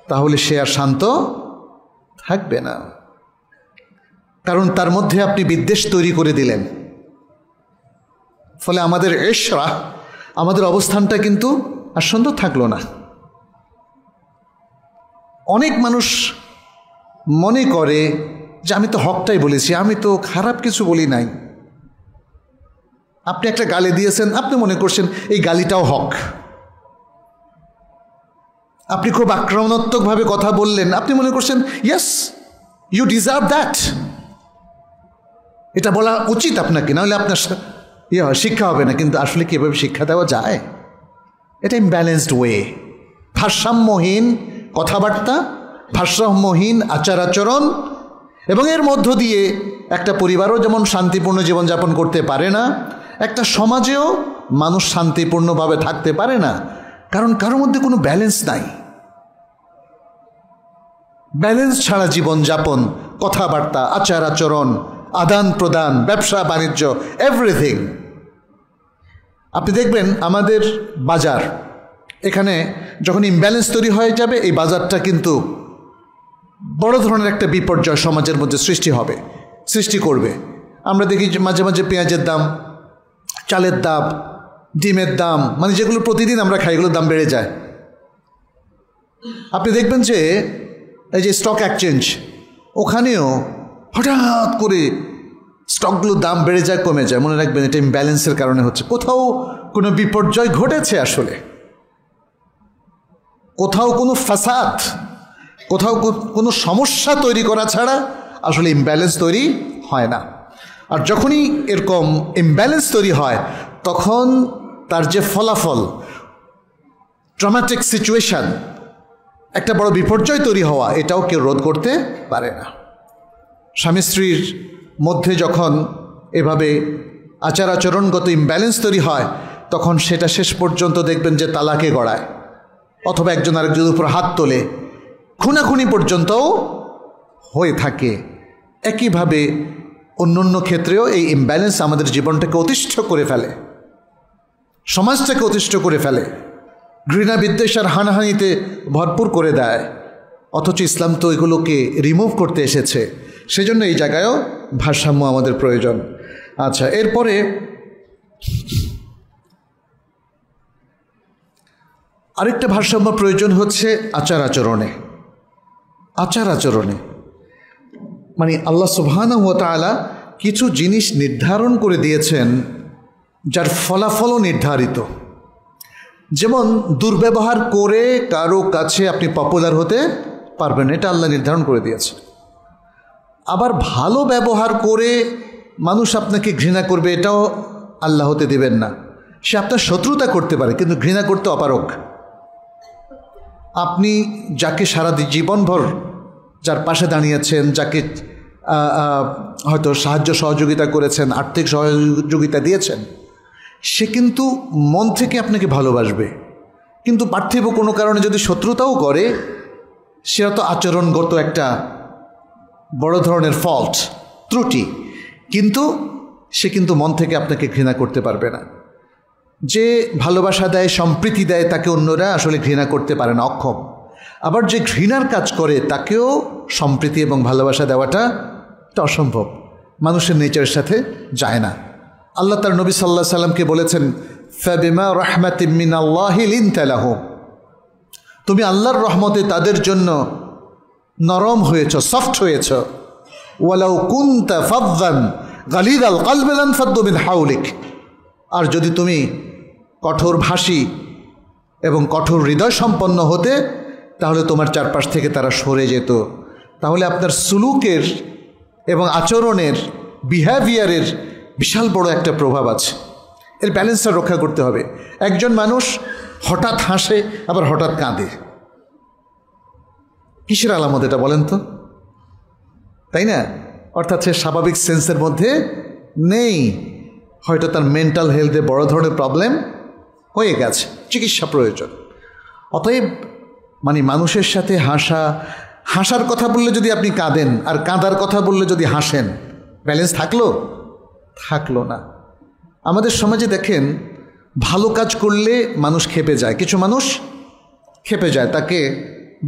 তাহলে সে আর শান্ত থাকবে না, কারণ তার মধ্যে আপনি বিদ্বেষ তৈরি করে দিলেন। ফলে আমাদের এশরা, আমাদের অবস্থানটা কিন্তু আর সুন্দর থাকলো না। অনেক মানুষ মনে করে যে আমি তো হকটাই বলেছি, আমি তো খারাপ কিছু বলি নাই। আপনি একটা গালি দিয়েছেন, আপনি মনে করছেন এই গালিটাও হক। আপনি খুব আক্রমণাত্মকভাবে কথা বললেন, আপনি মনে করছেন ইয়েস, ইউ ডিজার্ভ দ্যাট, এটা বলা উচিত আপনাকে, নাহলে আপনার শিক্ষা হবে না। কিন্তু আসলে কীভাবে শিক্ষা দেওয়া যায়? এটা ইমব্যালেন্সড ওয়ে, ভারসাম্যহীন কথাবার্তা, ভারসাম্যহীন আচার আচরণ, এবং এর মধ্য দিয়ে একটা পরিবারও যেমন শান্তিপূর্ণ জীবনযাপন করতে পারে না, একটা সমাজেও মানুষ শান্তিপূর্ণভাবে থাকতে পারে না, কারণ কারোর মধ্যে কোনো ব্যালেন্স নাই। ব্যালেন্স ছাড়া জীবনযাপন, কথাবার্তা, আচার আচরণ, আদান প্রদান, ব্যবসা বাণিজ্য, এভরিথিং। আপনি দেখবেন আমাদের বাজার, এখানে যখন ইমব্যালেন্স তৈরি হয়ে যাবে, এই বাজারটা কিন্তু বড় ধরনের একটা বিপর্যয় সমাজের মধ্যে সৃষ্টি করবে। আমরা দেখি যে মাঝে মাঝে পেঁয়াজের দাম, চালের দাম, ডিমের দাম, মানে যেগুলো প্রতিদিন আমরা খাই, এগুলোর দাম বেড়ে যায়। আপনি দেখবেন যে এই যে স্টক এক্সচেঞ্জ, ওখানেও হঠাৎ করে স্টকগুলোর দাম বেড়ে যায়, কমে যায়। মনে রাখবেন এটা ইমব্যালেন্সের কারণে হচ্ছে। কোথাও কোনো বিপর্যয় ঘটেছে, আসলে কোথাও কোনো ফাসাদ, কোথাও কোনো সমস্যা তৈরি করা ছাড়া আসলে ইমব্যালেন্স তৈরি হয় না। আর যখনই এরকম ইমব্যালেন্স তৈরি হয়, তখন তার যে ফলাফল, ট্রমাটিক সিচুয়েশন, একটা বড় বিপর্যয় তৈরি হওয়া, এটাও কেউ রোধ করতে পারে না। স্বামী স্ত্রীর মধ্যে যখন এভাবে আচার আচরণগত ইমব্যালেন্স তৈরি হয়, তখন সেটা শেষ পর্যন্ত দেখবেন যে তালাকে গড়ায়, অথবা একজন আরেকজনের উপর হাত তোলে, খুনাখুনি পর্যন্তও হয়ে থাকে। একইভাবে অন্য ক্ষেত্রেও এই ইমব্যালেন্স আমাদের জীবনটাকে অতিষ্ঠ করে ফেলে, সমাজটাকে অতিষ্ঠ করে ফেলে, ঘৃণা বিদ্বেষ আর হানাহানিতে ভরপুর করে দেয়। অথচ ইসলাম তো এগুলোকে রিমুভ করতে এসেছে। সেজন্য এই জায়গায়ও ভারসাম্য আমাদের প্রয়োজন। আচ্ছা, এরপরে আরেকটা ভারসাম্য প্রয়োজন হচ্ছে আচার আচরণে। আচার আচরণে মানে আল্লাহ সুবহানাহু ওয়া তাআলা কিছু জিনিস নির্ধারণ করে দিয়েছেন যার ফলাফলও নির্ধারিত। যেমন দুর্ব্যবহার করে কারো কাছে আপনি পপুলার হতে পারবেন, এটা আল্লাহ নির্ধারণ করে দিয়েছে। আবার ভালো ব্যবহার করে মানুষ আপনাকে ঘৃণা করবে, এটাও আল্লাহ হতে দেবেন না। সে আপনার শত্রুতা করতে পারে কিন্তু ঘৃণা করতে অপারগ। আপনি যাকে সারা জীবনভর যার পাশে দাঁড়িয়েছেন, যাকে হয়তো সাহায্য সহযোগিতা করেছেন, আর্থিক সহযোগিতা দিয়েছেন, সে কিন্তু মন থেকে আপনাকে ভালোবাসবে। কিন্তু পার্থিব কোনো কারণে যদি শত্রুতাও করে, সেটা তো আচরণগত একটা বড় ধরনের ফল্ট, ত্রুটি, কিন্তু সে কিন্তু মন থেকে আপনাকে ঘৃণা করতে পারবে না। যে ভালোবাসা দেয়, সম্প্রীতি দেয়, তাকে অন্যরা আসলে ঘৃণা করতে পারে না, অক্ষম। আবার যে ঘৃণার কাজ করে তাকেও সম্প্রীতি এবং ভালোবাসা দেওয়াটা অসম্ভব, মানুষের নেচারের সাথে যায় না। আল্লাহ তার নবী সাল্লাল্লাহু আলাইহি সাল্লামকে বলেছেন, ফাবিমা রাহমাতিম মিনাল্লাহি লিনতা লাহুম, তুমি আল্লাহর রহমতে তাদের জন্য নরম হয়েছ, সফট হয়েছ। ওয়ালাউ কুনতা ফাযযান গালিযাল কলবি লানফাদ্দু মিন হাওলিক, আর যদি তুমি কঠোর ভাষী এবং কঠোর হৃদয় সম্পন্ন হতে, তাহলে তোমার চারপাশ থেকে তারা সরে যেত। তাহলে আপনার সুলুকের এবং আচরণের, বিহেভিয়ারের বিশাল বড় একটা প্রভাব আছে। এর ব্যালেন্সটা রক্ষা করতে হবে। একজন মানুষ হঠাৎ হাসে আবার হঠাৎ কাঁদে, কিসের আলামত এটা বলেন তো? তাই না? অর্থাৎ সে স্বাভাবিক সেন্সের মধ্যে নেই, হয়তো তার মেন্টাল হেলথে বড় ধরনের প্রবলেম হয়ে গেছে, চিকিৎসা প্রয়োজন। অতএব মানে মানুষের সাথে হাসার কথা বললে যদি আপনি কাঁদেন, আর কাঁদার কথা বললে যদি হাসেন, ব্যালেন্স থাকলো না। আমাদের সমাজে দেখেন, ভালো কাজ করলে মানুষ ক্ষেপে যায়, কিছু মানুষ ক্ষেপে যায়, তাকে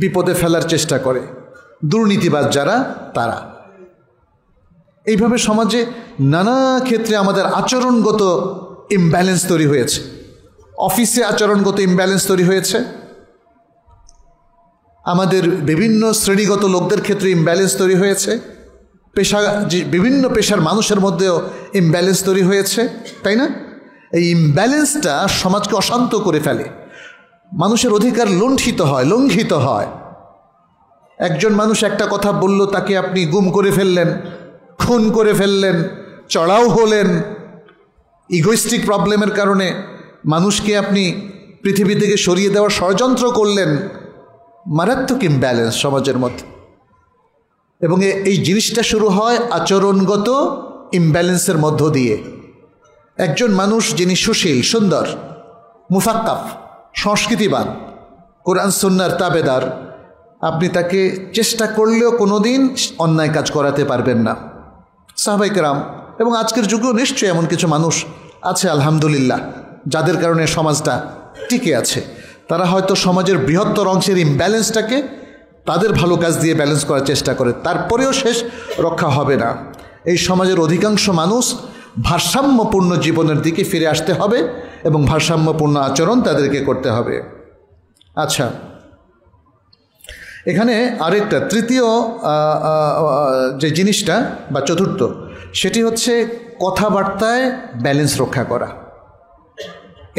বিপদে ফেলার চেষ্টা করে, দুর্নীতিবাজ যারা তারা। এইভাবে সমাজে নানা ক্ষেত্রে আমাদের আচরণগত ইমব্যালেন্স তৈরি হয়েছে। অফিসে আচরণগত ইমব্যালেন্স তৈরি হয়েছে, আমাদের বিভিন্ন শ্রেণীগত লোকদের ক্ষেত্রে ইমব্যালেন্স তৈরি হয়েছে, বিভিন্ন পেশার মানুষের মধ্যেও ইমব্যালেন্স তৈরি হয়েছে, তাই না? এই ইমব্যালেন্সটা সমাজকে অশান্ত করে ফেলে, মানুষের অধিকার লঙ্ঘিত হয়। একজন মানুষ একটা কথা বলল, তাকে আপনি গুম করে ফেললেন, খুন করে ফেললেন, চড়াও হলেন। ইগোইস্টিক প্রবলেমের কারণে মানুষকে আপনি পৃথিবী থেকে সরিয়ে দেওয়ার ষড়যন্ত্র করলেন। মারাত্মক ইমব্যালেন্স সমাজের মধ্যে। এবং এই জিনিসটা শুরু হয় আচরণগত ইমব্যালেন্সের মধ্য দিয়ে। একজন মানুষ যিনি সুশীল, সুন্দর, মুফাক্কাফ, সংস্কৃতিবান, কোরআন সুন্নাহর তাবেদার, আপনি তাকে চেষ্টা করলেও কোনোদিন অন্যায় কাজ করাতে পারবেন না। সাহাবায়ে কেরাম এবং আজকের যুগেও নিশ্চয়ই এমন কিছু মানুষ আছে আলহামদুলিল্লাহ, যাদের কারণে সমাজটা টিকে আছে। তারা হয়তো সমাজের বৃহত্তর অংশের ইমব্যালেন্সটাকে তাদের ভালো কাজ দিয়ে ব্যালেন্স করার চেষ্টা করে, তারপরেও শেষ রক্ষা হবে না। এই সমাজের অধিকাংশ মানুষ ভারসাম্যপূর্ণ জীবনের দিকে ফিরে আসতে হবে এবং ভারসাম্যপূর্ণ আচরণ তাদেরকে করতে হবে। আচ্ছা, এখানে আরেকটা তৃতীয় যে জিনিসটা বা চতুর্থ, সেটি হচ্ছে কথাবার্তায় ব্যালেন্স রক্ষা করা।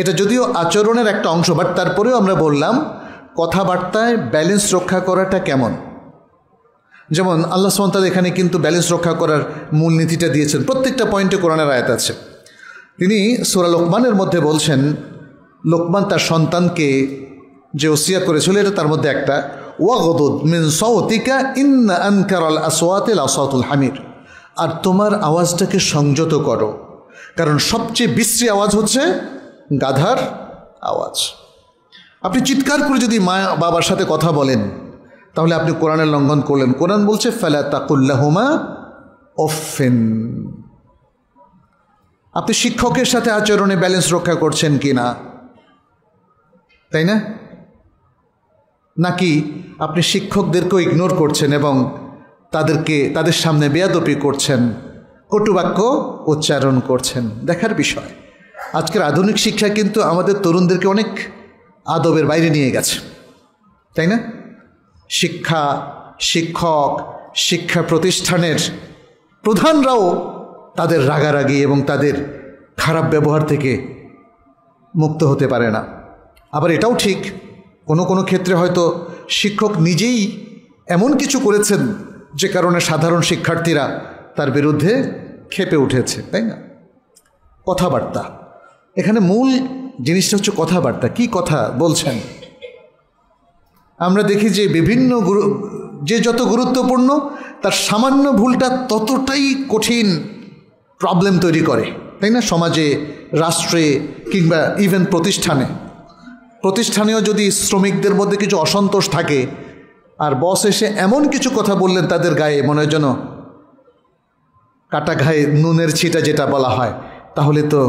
এটা যদিও আচরণের একটা অংশ, বাট তারপরেও আমরা বললাম কথাবার্তায় ব্যালেন্স রক্ষা করাটা কেমন। যেমন আল্লাহ সুবহানাহু ওয়া তাআলা এখানে কিন্তু ব্যালেন্স রক্ষা করার মূলনীতিটা দিয়েছেন। প্রত্যেকটা পয়েন্টে কোরআনের আয়াত আছে। তিনি সূরা লোকমানের মধ্যে বলছেন, লোকমান তার সন্তানকে যে ওসিয়ত করেছিল, এটা তার মধ্যে একটা, ওয়াগদুদ মিন সাওতিকা ইন্না আনকারাল আসওয়াতি লাসাউতুল হামির, আর তোমার আওয়াজটাকে সংযত করো, কারণ সবচেয়ে বিশ্রী আওয়াজ হচ্ছে গাধার আওয়াজ। আপনি চিৎকার করে যদি মা বাবার সাথে কথা বলেন, তাহলে আপনি কোরআনের লঙ্ঘন করলেন। কোরআন বলছে ফালা তাকুল্লাহুমা উফিন। আপনি শিক্ষকের সাথে আচরণে ব্যালেন্স রক্ষা করছেন কি না, তাই না? নাকি আপনি শিক্ষকদেরকেও ইগনোর করছেন এবং তাদের সামনে বেয়াদবি করছেন, কটুবাক্য উচ্চারণ করছেন। দেখার বিষয়, আজকের আধুনিক শিক্ষা কিন্তু আমাদের তরুণদেরকে অনেক আদবের বাইরে নিয়ে গেছে, তাই না? শিক্ষক, শিক্ষা প্রতিষ্ঠানের প্রধানরাও তাদের রাগারাগি এবং তাদের খারাপ ব্যবহার থেকে মুক্ত হতে পারে না। আবার এটাও ঠিক, কোনো ক্ষেত্রে হয়তো শিক্ষক নিজেই এমন কিছু করেছেন যে কারণে সাধারণ শিক্ষার্থীরা তার বিরুদ্ধে ক্ষেপে উঠেছে, তাই না? কথাবার্তা, এখানে মূল জিনিসটা হচ্ছে কথাবার্তা। কি কথা বলছেন? আমরা দেখি যে যে যত গুরুত্বপূর্ণ তার সামান্য ভুলটা ততটাই কঠিন প্রবলেম তৈরি করে, তাই না? সমাজে, রাষ্ট্রে কিংবা ইভেন প্রতিষ্ঠানেও যদি শ্রমিকদের মধ্যে কিছু অসন্তোষ থাকে আর বস এসে এমন কিছু কথা বললেন তাদের গায়ে, মনে হয় যেন কাটা ঘায়ে নুনের ছিটা যেটা বলা হয়, তাহলে তো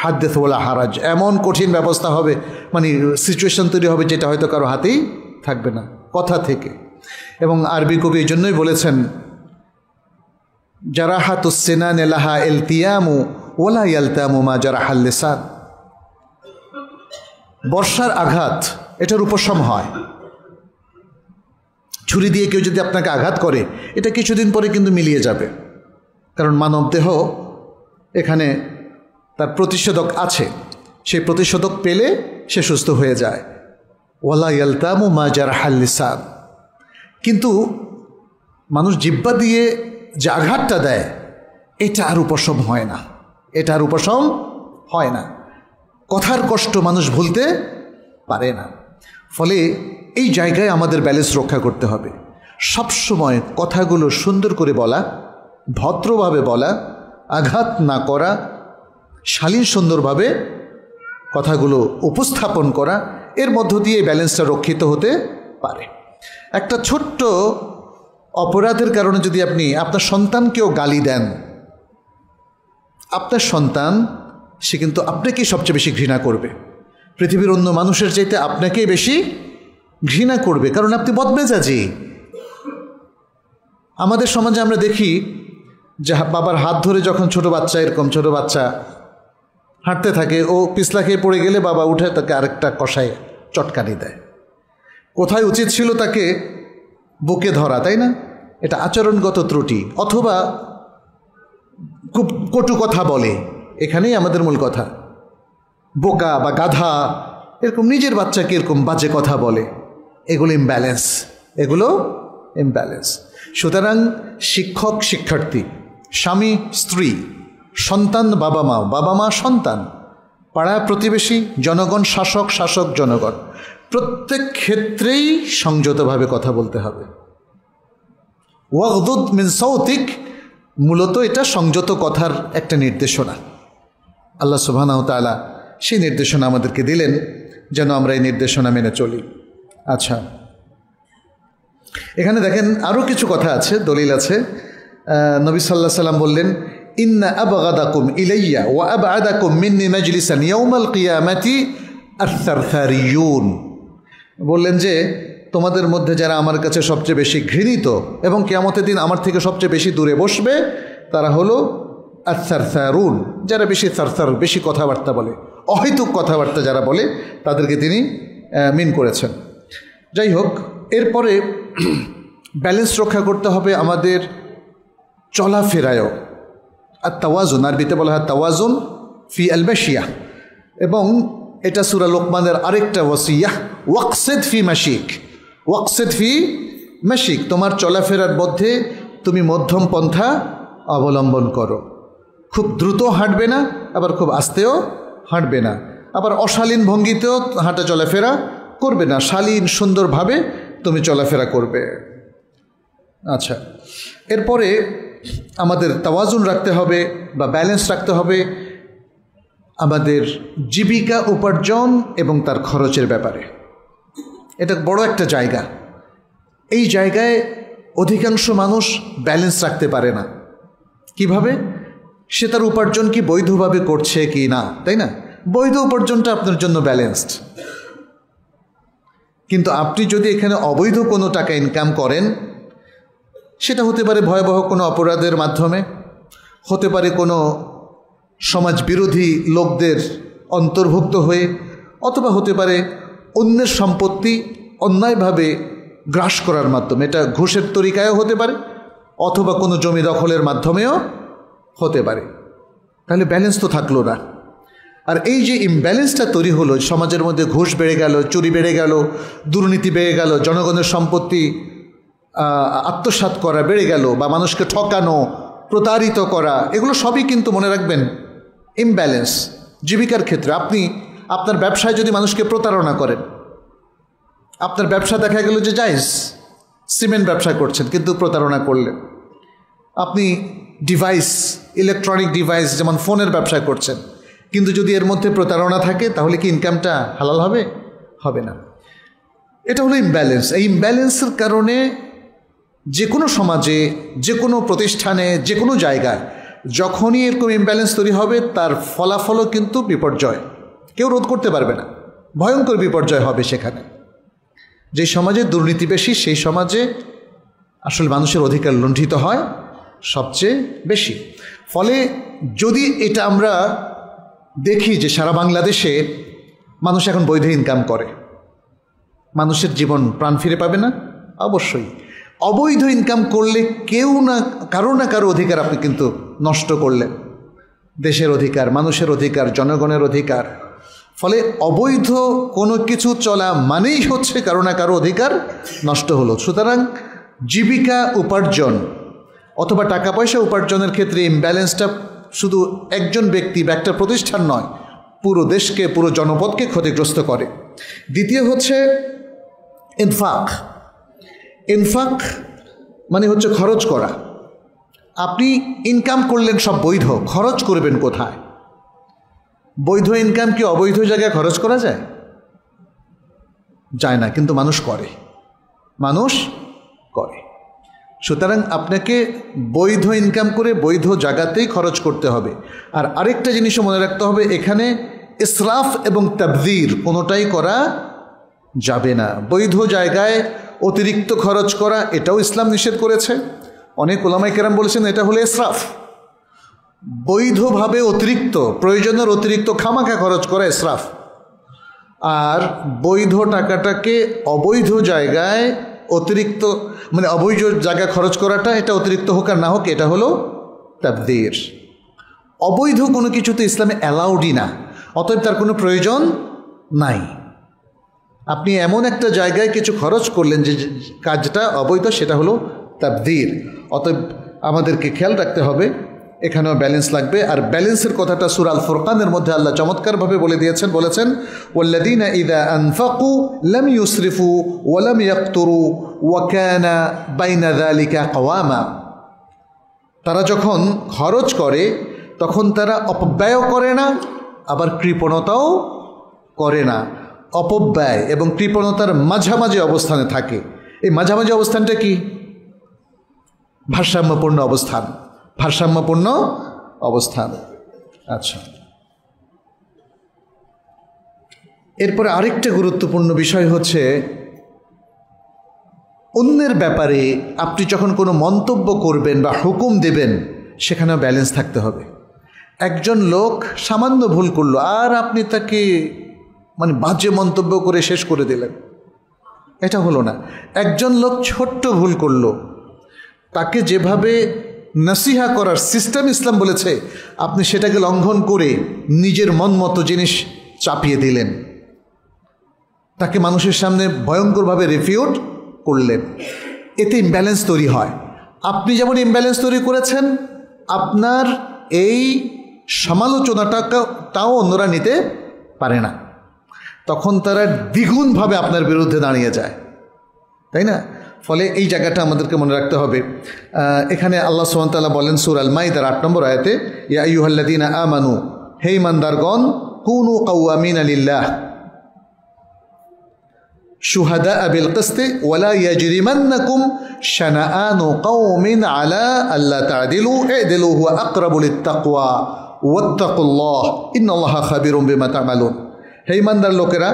হাদ্দেস ওয়ালা হারাজ, এমন কঠিন ব্যবস্থা হবে, মানে সিচুয়েশন তৈরি হবে যেটা হয়তো কারো হাতেই থাকবে না, কথা থেকে। এবং আরবি কবি এই জন্যই বলেছেন, জারাহাতুস সিনান লাহা ইলতিয়ামু ওয়ালা ইয়ালতামু মা জারাহাল লিসান। বর্ষার আঘাত, এটার উপশম হয়। ছুরি দিয়ে কেউ যদি আপনাকে আঘাত করে, এটা কিছুদিন পরে কিন্তু মিলিয়ে যাবে, কারণ মানব দেহ এখানে তার প্রতিষেধক আছে, সেই প্রতিষেধক পেলে সে সুস্থ হয়ে যায়। ওয়ালা ইয়ালতামু মা জারাহাল লিসান। কিন্তু মানুষ জিহ্বা দিয়ে যে আঘাতটা দেয়, এটা আর উপশম হয় না, কথার কষ্ট মানুষ ভুলতে পারে না। ফলে এই জায়গায় আমাদের ব্যালেন্স রক্ষা করতে হবে। সবসময় কথাগুলো সুন্দর করে বলা, ভদ্রভাবে বলা, আঘাত না করা, শালীন সুন্দরভাবে কথাগুলো উপস্থাপন করা, এর মধ্য দিয়ে ব্যালেন্সটা রক্ষিত হতে পারে। একটা ছোট্ট অপরাধের কারণে যদি আপনি আপনার সন্তানকেও গালি দেন, আপনার সন্তান সে কিন্তু আপনাকেই সবচেয়ে বেশি ঘৃণা করবে, পৃথিবীর অন্য মানুষের চাইতে আপনাকেই বেশি ঘৃণা করবে, কারণ আপনি বদমেজাজি। আমাদের সমাজে আমরা দেখি যে বাবার হাত ধরে যখন ছোট বাচ্চা হাঁটতে থাকে, ও পিছলা খেয়ে পড়ে গেলে বাবা উঠে তাকে আরেকটা কষায় চটকানি দেয়। কোথায় উচিত ছিল তাকে বুকে ধরা, তাই না? এটা আচরণগত ত্রুটি। অথবা খুব কটু কথা বলে, এখানেই আমাদের মূল কথা। বোকা বা গাধা, এরকম নিজের বাচ্চাকে এরকম বাজে কথা বলে, এগুলো ইমব্যালেন্স। সুতরাং শিক্ষক শিক্ষার্থী, স্বামী স্ত্রী, সন্তান বাবা মা সন্তান, পাড়া প্রতিবেশী, জনগণ, শাসক জনগণ, প্রত্যেক ক্ষেত্রেই সংযতভাবে কথা বলতে হবে। ওয়াগদুদ মিন সাউতিক, মূলত এটা সংযত কথার একটা নির্দেশনা। আল্লাহ সুবহানাহু ওয়া তাআলা সেই নির্দেশনা আমাদেরকে দিলেন, যেন আমরা এই নির্দেশনা মেনে চলি। আচ্ছা, এখানে দেখেন আরও কিছু কথা আছে, দলিল আছে। নবী সাল্লাল্লাহু আলাইহি ওয়াসাল্লাম বললেন, ইন্না আবগাদাকুম ইলাইয়া ওয়া আবআদাকুম মিন্নি মাজলিসান ইয়াউমাল কিয়ামাতি আস-সারসারিয়ুন। বললেন যে তোমাদের মধ্যে যারা আমার কাছে সবচেয়ে বেশি ঘৃণিত এবং কিয়ামতের দিন আমার থেকে সবচেয়ে বেশি দূরে বসবে, তারা হলো আস-সারসারুন, যারা বেশি কথাবার্তা বলে, অহেতুক কথাবার্তা যারা বলে, তাদেরকে তিনি মিন করেছেন। যাই হোক, এরপরে ব্যালেন্স রক্ষা করতে হবে আমাদের চলাফেরায়ও। আর তাওয়াজুন, আরবিতে বলা হয় তাওয়াজুন ফি আল মাশিয়া, এবং এটা সূরা লোকমানের আরেকটা ওয়াসিয়াহ, ওয়াকসিদ ফি মাশিক, তোমার চলাফেরার মধ্যে তুমি মধ্যম পন্থা অবলম্বন করো। খুব দ্রুত হাঁটবে না, আবার খুব আস্তেও হাঁটবে না, আবার অশালীন ভঙ্গিতেও হাঁটা চলাফেরা করবে না, শালীন সুন্দরভাবে তুমি চলাফেরা করবে। আচ্ছা, এরপরে আমাদের তাওয়াজুন রাখতে হবে বা ব্যালেন্স রাখতে হবে আমাদের জীবিকা উপার্জন এবং তার খরচের ব্যাপারে। এটা বড় একটা জায়গা। এই জায়গায় অধিকাংশ মানুষ ব্যালেন্স রাখতে পারে না। কিভাবে? সে তার উপার্জন কি বৈধভাবে করছে কি না, তাই না? বৈধ উপার্জনটা আপনার জন্য ব্যালেন্সড, কিন্তু আপনি যদি এখানে অবৈধ কোনো টাকা ইনকাম করেন, সেটা হতে পারে ভয়াবহ কোনো অপরাধের মাধ্যমে, হতে পারে কোনো সমাজ বিরোধী লোকদের অন্তর্ভুক্ত হয়ে, অথবা হতে পারে অন্যের সম্পত্তি অন্যায়ভাবে গ্রাস করার মাধ্যমে। এটা ঘুষের তরিকায়ও হতে পারে, অথবা কোনো জমি দখলের মাধ্যমেও হতে পারে। তাহলে ব্যালেন্স তো থাকলো না। আর এই যে ইমব্যালেন্সটা তৈরি হলো, সমাজের মধ্যে ঘুষ বেড়ে গেল, চুরি বেড়ে গেল, দুর্নীতি বেড়ে গেল, জনগণের সম্পত্তি আত্মসাৎ করা বেড়ে গেল, বা মানুষকে ঠকানো, প্রতারিত করা, এগুলো সবই কিন্তু মনে রাখবেন ইমব্যালেন্স। জীবিকার ক্ষেত্রে আপনি আপনার ব্যবসায় যদি মানুষকে প্রতারণা করেন, আপনার ব্যবসা দেখা গেল যে জায়েজ, সিমেন্ট ব্যবসা করছেন কিন্তু প্রতারণা করলেন। আপনি ডিভাইস, ইলেকট্রনিক ডিভাইস যেমন ফোনের ব্যবসা করছেন, কিন্তু যদি এর মধ্যে প্রতারণা থাকে তাহলে কি ইনকামটা হালাল হবে? হবে না। এটা হলো ইমব্যালেন্স। এই ইমব্যালেন্সের কারণে যে কোনো সমাজে, যে কোনো প্রতিষ্ঠানে, যে কোনো জায়গায় যখনই এরকম ইমব্যালেন্স তৈরি হবে, তার ফলাফলও কিন্তু বিপর্যয়, কেউ রোধ করতে পারবে না, ভয়ঙ্কর বিপর্যয় হবে সেখানে। যে সমাজে দুর্নীতি বেশি, সেই সমাজে আসলে মানুষের অধিকার লুণ্ঠিত হয় সবচেয়ে বেশি। ফলে যদি এটা আমরা দেখি যে সারা বাংলাদেশে মানুষ এখন বৈধ ইনকাম করে, মানুষের জীবন প্রাণ ফিরে পাবে না? অবশ্যই। অবৈধ ইনকাম করলে কেউ না কারো অধিকার আপনি কিন্তু নষ্ট করলেন, দেশের অধিকার, মানুষের অধিকার, জনগণের অধিকার। ফলে অবৈধ কোনো কিছু চলা মানেই হচ্ছে কারো না কারো অধিকার নষ্ট হলো। সুতরাং জীবিকা উপার্জন অথবা টাকা পয়সা উপার্জনের ক্ষেত্রে ইমব্যালেন্সটা শুধু একজন ব্যক্তি বা একটা প্রতিষ্ঠান নয়, পুরো দেশকে, পুরো জনপদকে ক্ষতিগ্রস্ত করে। দ্বিতীয় হচ্ছে ইনফাক। ইনফাক মানে হচ্ছে খরচ করা। আপনি ইনকাম করলেন সব বৈধ, খরচ করবেন কোথায়? বৈধ ইনকাম কি অবৈধ জায়গায় খরচ করা যায়? যায় না, কিন্তু মানুষ করে, মানুষ করে। সুতরাং আপনাকে বৈধ ইনকাম করে বৈধ জায়গাতেই খরচ করতে হবে। আর আরেকটা জিনিসও মনে রাখতে হবে, এখানে ইসরাফ এবং তাবযীর কোনোটাই করা যাবে না। বৈধ জায়গায় অতিরিক্ত খরচ করা, এটাও ইসলাম নিষেধ করেছে। অনেক ওলামায়ে কেরাম বলেছেন এটা হলো ইসরাফ। বৈধভাবে অতিরিক্ত, প্রয়োজনের অতিরিক্ত খামাখা খরচ করা ইসরাফ। আর বৈধ টাকাটাকে অবৈধ জায়গায় অতিরিক্ত, মানে অবৈধ জায়গায় খরচ করাটা, এটা অতিরিক্ত হোক আর না হোক, এটা হলো তাবযীর। অবৈধ কোনো কিছু তো ইসলামে অ্যালাউডই না, অতএব তার কোনো প্রয়োজন নাই। আপনি এমন একটা জায়গায় কিছু খরচ করলেন যে কাজটা অবৈধ, সেটা হলো তাবযীর। অতএব আমাদেরকে খেয়াল রাখতে হবে, এখানেও ব্যালেন্স লাগবে। আর ব্যালেন্সের কথাটা সূরা আল ফুরকানের মধ্যে আল্লাহ চমৎকারভাবে বলেছেন ওয়াল্লাযীনা ইযা আনফাকু লাম ইউসরিফু ওয়া লাম ইয়াকতুরু ওয়া কানা বাইনা যালিকা কাওয়ামা। তারা যখন খরচ করে তখন তারা অপব্যয়ও করে না, আবার কৃপণতাও করে না। অপব্যয় এবং কৃপণতার মাঝামাঝি অবস্থানে থাকে। এই মাঝামাঝি অবস্থানটা কি? ভারসাম্যপূর্ণ অবস্থান, ভারসাম্যপূর্ণ অবস্থান। আচ্ছা, এরপরে আরেকটা গুরুত্বপূর্ণ বিষয় হচ্ছে, অন্যের ব্যাপারে আপনি যখন কোনো মন্তব্য করবেন বা হুকুম দেবেন, সেখানেও ব্যালেন্স থাকতে হবে। একজন লোক সামান্য ভুল করলো, আর আপনি তাকে মানে বাজে মন্তব্য করে শেষ করে দিলেন, এটা হলো না। একজন লোক ছোট্ট ভুল করলো, তাকে যেভাবে নসিহা করার সিস্টেম ইসলাম বলেছে, আপনি সেটাকে লঙ্ঘন করে নিজের মন মতো জিনিস চাপিয়ে দিলেন, তাকে মানুষের সামনে ভয়ঙ্করভাবে রিফিউট করলেন। এতে ইমব্যালেন্স তৈরি হয়। আপনি যেমন ইমব্যালেন্স তৈরি করেছেন, আপনার এই সমালোচনাটাও অন্যরা নিতে পারে না, তখন তারা দ্বিগুণভাবে আপনার বিরুদ্ধে দাঁড়িয়ে যায়, তাই না? ফলে এই জায়গাটা আমাদেরকে মনে রাখতে হবে। এখানে আল্লাহ সুবহানাহু ওয়া তাআলা বলেন সূরা আল মাইদার ৮ নম্বর আয়াতে, ইয়া আইয়ুহাল্লাযীনা আমানু, হে ঈমানদারগণ, কুনু কাওয়ামিনা লিল্লাহ শুহাদাআ বিল কিসতি ওয়ালা ইয়াজরিমান্নাকুম শানাআনু কওমিন আলা আল্লা তা'দিলু ই'দিলু হুয়া আকরাবু লিত-তাকওয়া ওয়াত্তাকুল্লাহ ইন্নাল্লাহা খাবীরুম বিমা তা'মালুন। হে ঈমানদার লোকেরা,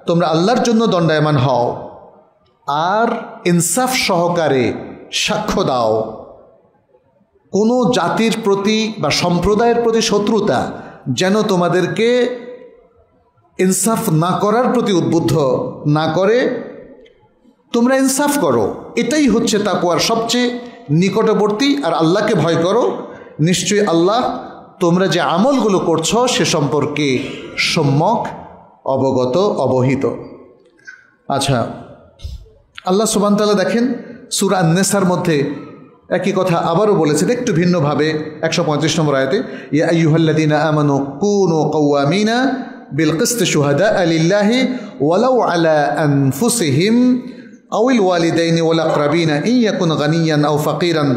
তোমরা আল্লাহর জন্য দণ্ডায়মান হও আর ইনসাফ সহকারে সাক্ষ্য দাও। কোনো জাতির প্রতি বা সম্প্রদায়ের প্রতি শত্রুতা যেন তোমাদেরকে ইনসাফ না করার প্রতি উদ্বুদ্ধ না করে, তোমরা ইনসাফ করো। এটাই হচ্ছে তাকওয়ার সবচেয়ে নিকটবর্তী। আর আল্লাহকে ভয় করো, নিশ্চয়ই আল্লাহ তোমরা যে আমলগুলো করছো সে সম্পর্কে সম্যক অবগত, অবহিত। আচ্ছা, আল্লাহ সুবহানাহু ওয়া তাআলা দেখেন সূরা আন-নিসার মধ্যে একই কথা আবারও বলেছেন একটু ভিন্নভাবে 135 নম্বর আয়াতে, ইয়া আইয়ুহাল্লাযীনা আমানু কুনু কাওয়ামিনা বিল কিসতি শুহাদাআ লিল্লাহি ওয়ালাউ আলা আনফুসিহিম আউল ওয়ালিদাইনি ওয়াল আকরাবিনা ইন ইয়াকুন গানিয়ান আও ফাকিরান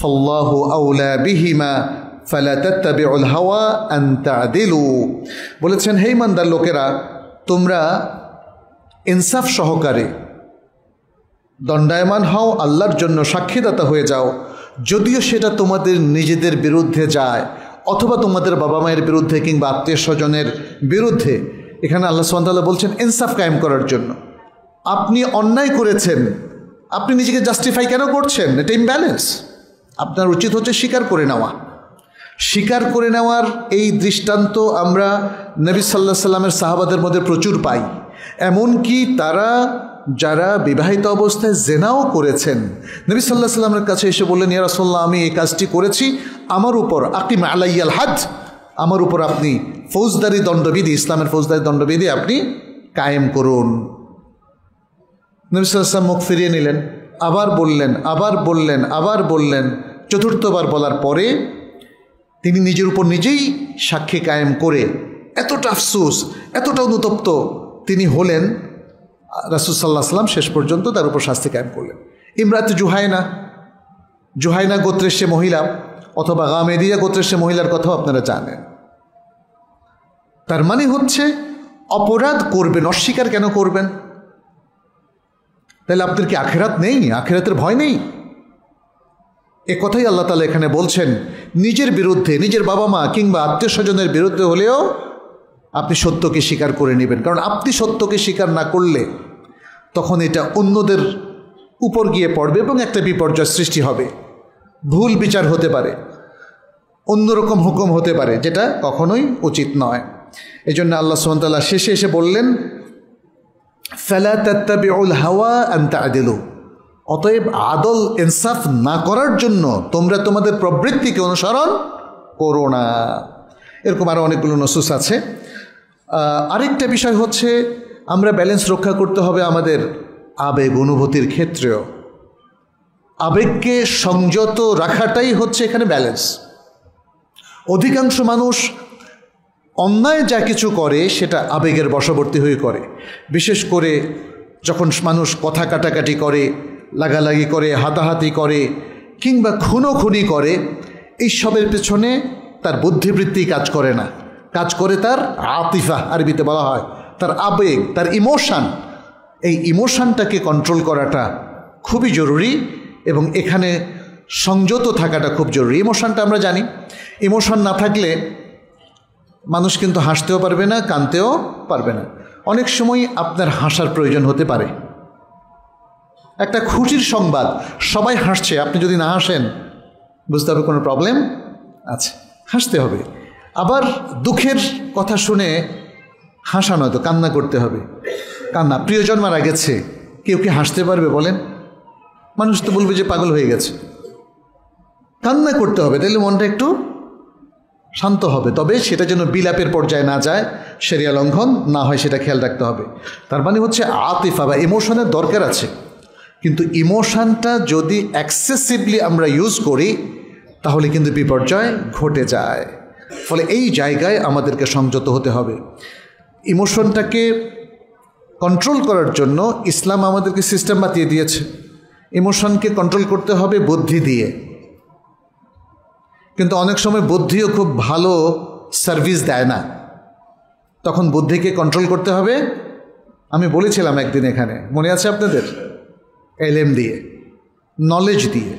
ফাল্লাহু আওলা বিহিমা ফালা তাত্তাবিউল হাওয়া আন তা'দিলু। বলেছেন, হে ইমানদার লোকেরা, তোমরা ইনসাফ সহকারে দণ্ডায়মান হও, আল্লাহর জন্য সাক্ষীদাতা হয়ে যাও, যদিও সেটা তোমাদের নিজেদের বিরুদ্ধে যায় অথবা তোমাদের বাবা মায়ের বিরুদ্ধে কিংবা আত্মীয় স্বজনের বিরুদ্ধে। এখানে আল্লাহ সুবহানাহু ওয়া তাআলা বলছেন ইনসাফ কায়েম করার জন্য। আপনি অন্যায় করেছেন, আপনি নিজেকে জাস্টিফাই কেন করছেন? এটা ইমব্যালেন্স। আপনার উচিত হচ্ছে স্বীকার করে নেওয়া। স্বীকার করে নেওয়ার এই দৃষ্টান্ত আমরা নবী সাল্লাল্লাহু আলাইহি সাল্লামের সাহাবাদের মধ্যে প্রচুর পাই। এমনকি তারা যারা বিবাহিত অবস্থায় জেনাও করেছেন, নবী সাল্লাল্লাহু আলাইহি সাল্লামের কাছে এসে বললেন, ইয়া রাসূলুল্লাহ, আমি এই কাজটি করেছি, আমার উপর আকিম আলাইয়াল হাদ, আমার উপর আপনি ফৌজদারি দণ্ডবিধি, ইসলামের ফৌজদারি দণ্ডবিধি আপনি কায়েম করুন। নবী সাল্লাল্লাহু আলাইহি সাল্লাম মুখ ফিরিয়ে নিলেন, আবার বললেন, আবার বললেন, আবার বললেন। চতুর্থবার বলার পরে তিনি নিজের উপর নিজেই সাক্ষী কায়েম করে এতটা আফসোস, এতটা অনুতপ্ত তিনি হলেন, রাসূল সাল্লাল্লাহু আলাইহি সাল্লাম শেষ পর্যন্ত তার উপর শাস্তি কায়েম করলেন। ইমরাতে জুহাইনা গোত্রের সে মহিলা অথবা গামেদিয়া গোত্রের সে মহিলার কথাও আপনারা জানেন। তার মানে হচ্ছে অপরাধ করবেন, অস্বীকার কেন করবেন? তাহলে আপনার কি আখেরাত নেই? আখেরাতের ভয় নেই? এ কথাই আল্লাহ তাআলা এখানে বলছেন। নিজের বিরুদ্ধে, নিজের বাবা মা কিংবা আত্মীয় স্বজনের বিরুদ্ধে হলেও আপনি সত্যকে স্বীকার করে নেবেন, কারণ আপনি সত্যকে স্বীকার না করলে তখন এটা অন্যদের উপর গিয়ে পড়বে এবং একটা বিপর্যয় সৃষ্টি হবে, ভুল বিচার হতে পারে, অন্যরকম হুকুম হতে পারে, যেটা কখনোই উচিত নয়। এই জন্য আল্লাহ সুবহানাহু ওয়া তাআলা শেষে এসে বললেন, ফালা তাত্তাবিউল হাওয়া আন তা'দিলু, অতএব আদল ইনসাফ না করার জন্য তোমরা তোমাদের প্রবৃত্তিকে অনুসরণ করো না। এরকম আরও অনেকগুলো নসুস আছে। আরেকটা বিষয় হচ্ছে আমরা ব্যালেন্স রক্ষা করতে হবে আমাদের আবেগ অনুভূতির ক্ষেত্রেও। আবেগকে সংযত রাখাটাই হচ্ছে এখানে ব্যালেন্স। অধিকাংশ মানুষ অন্যায় যা কিছু করে সেটা আবেগের বশবর্তী হয়ে করে, বিশেষ করে যখন মানুষ কথা কাটাকাটি করে, লাগালাগি করে, হাতাহাতি করে কিংবা খুনোখুনি করে, এইসবের পেছনে তার বুদ্ধিবৃত্তি কাজ করে না, কাজ করে তার আতিফা, আরবিতে বলা হয়, তার আবেগ, তার ইমোশান। এই ইমোশানটাকে কন্ট্রোল করাটা খুবই জরুরি এবং এখানে সংযত থাকাটা খুব জরুরি। ইমোশানটা আমরা জানি, ইমোশান না থাকলে মানুষ কিন্তু হাসতেও পারবে না, কাঁদতেও পারবে না। অনেক সময় আপনার হাসার প্রয়োজন হতে পারে। একটা খুশির সংবাদ, সবাই হাসছে, আপনি যদি না হাসেন বুঝতে হবে কোনো প্রবলেম আছে, হাসতে হবে। আবার দুঃখের কথা শুনে হাসা নয় তো, কান্না করতে হবে। কান্না, প্রিয়জন মারা গেছে, কেউ কি হাসতে পারবে বলেন? মানুষ তো বলবে যে পাগল হয়ে গেছে। কান্না করতে হবে, তাহলে মনটা একটু শান্ত হবে, তবে সেটা যেন বিলাপের পর্যায়ে না যায়, শরিয়া লঙ্ঘন না হয়, সেটা খেয়াল রাখতে হবে। তার মানে হচ্ছে আতিফা বা ইমোশনের দরকার আছে, কিন্তু ইমোশনটা যদি এক্সেসিভলি আমরা ইউজ করি তাহলে কিন্তু বিপর্যয় ঘটে যায়। ফলে এই জায়গায় আমাদেরকে সংযত হতে হবে। ইমোশনটাকে কন্ট্রোল করার জন্য ইসলাম আমাদেরকে সিস্টেম বাতিয়ে দিয়েছে। ইমোশনকে কন্ট্রোল করতে হবে বুদ্ধি দিয়ে, কিন্তু অনেক সময় বুদ্ধিও খুব ভালো সার্ভিস দেয় না, তখন বুদ্ধিকে কন্ট্রোল করতে হবে। আমি বলেছিলাম একদিন এখানে, মনে আছে আপনাদের, এলএম দিয়ে, নলেজ দিয়ে,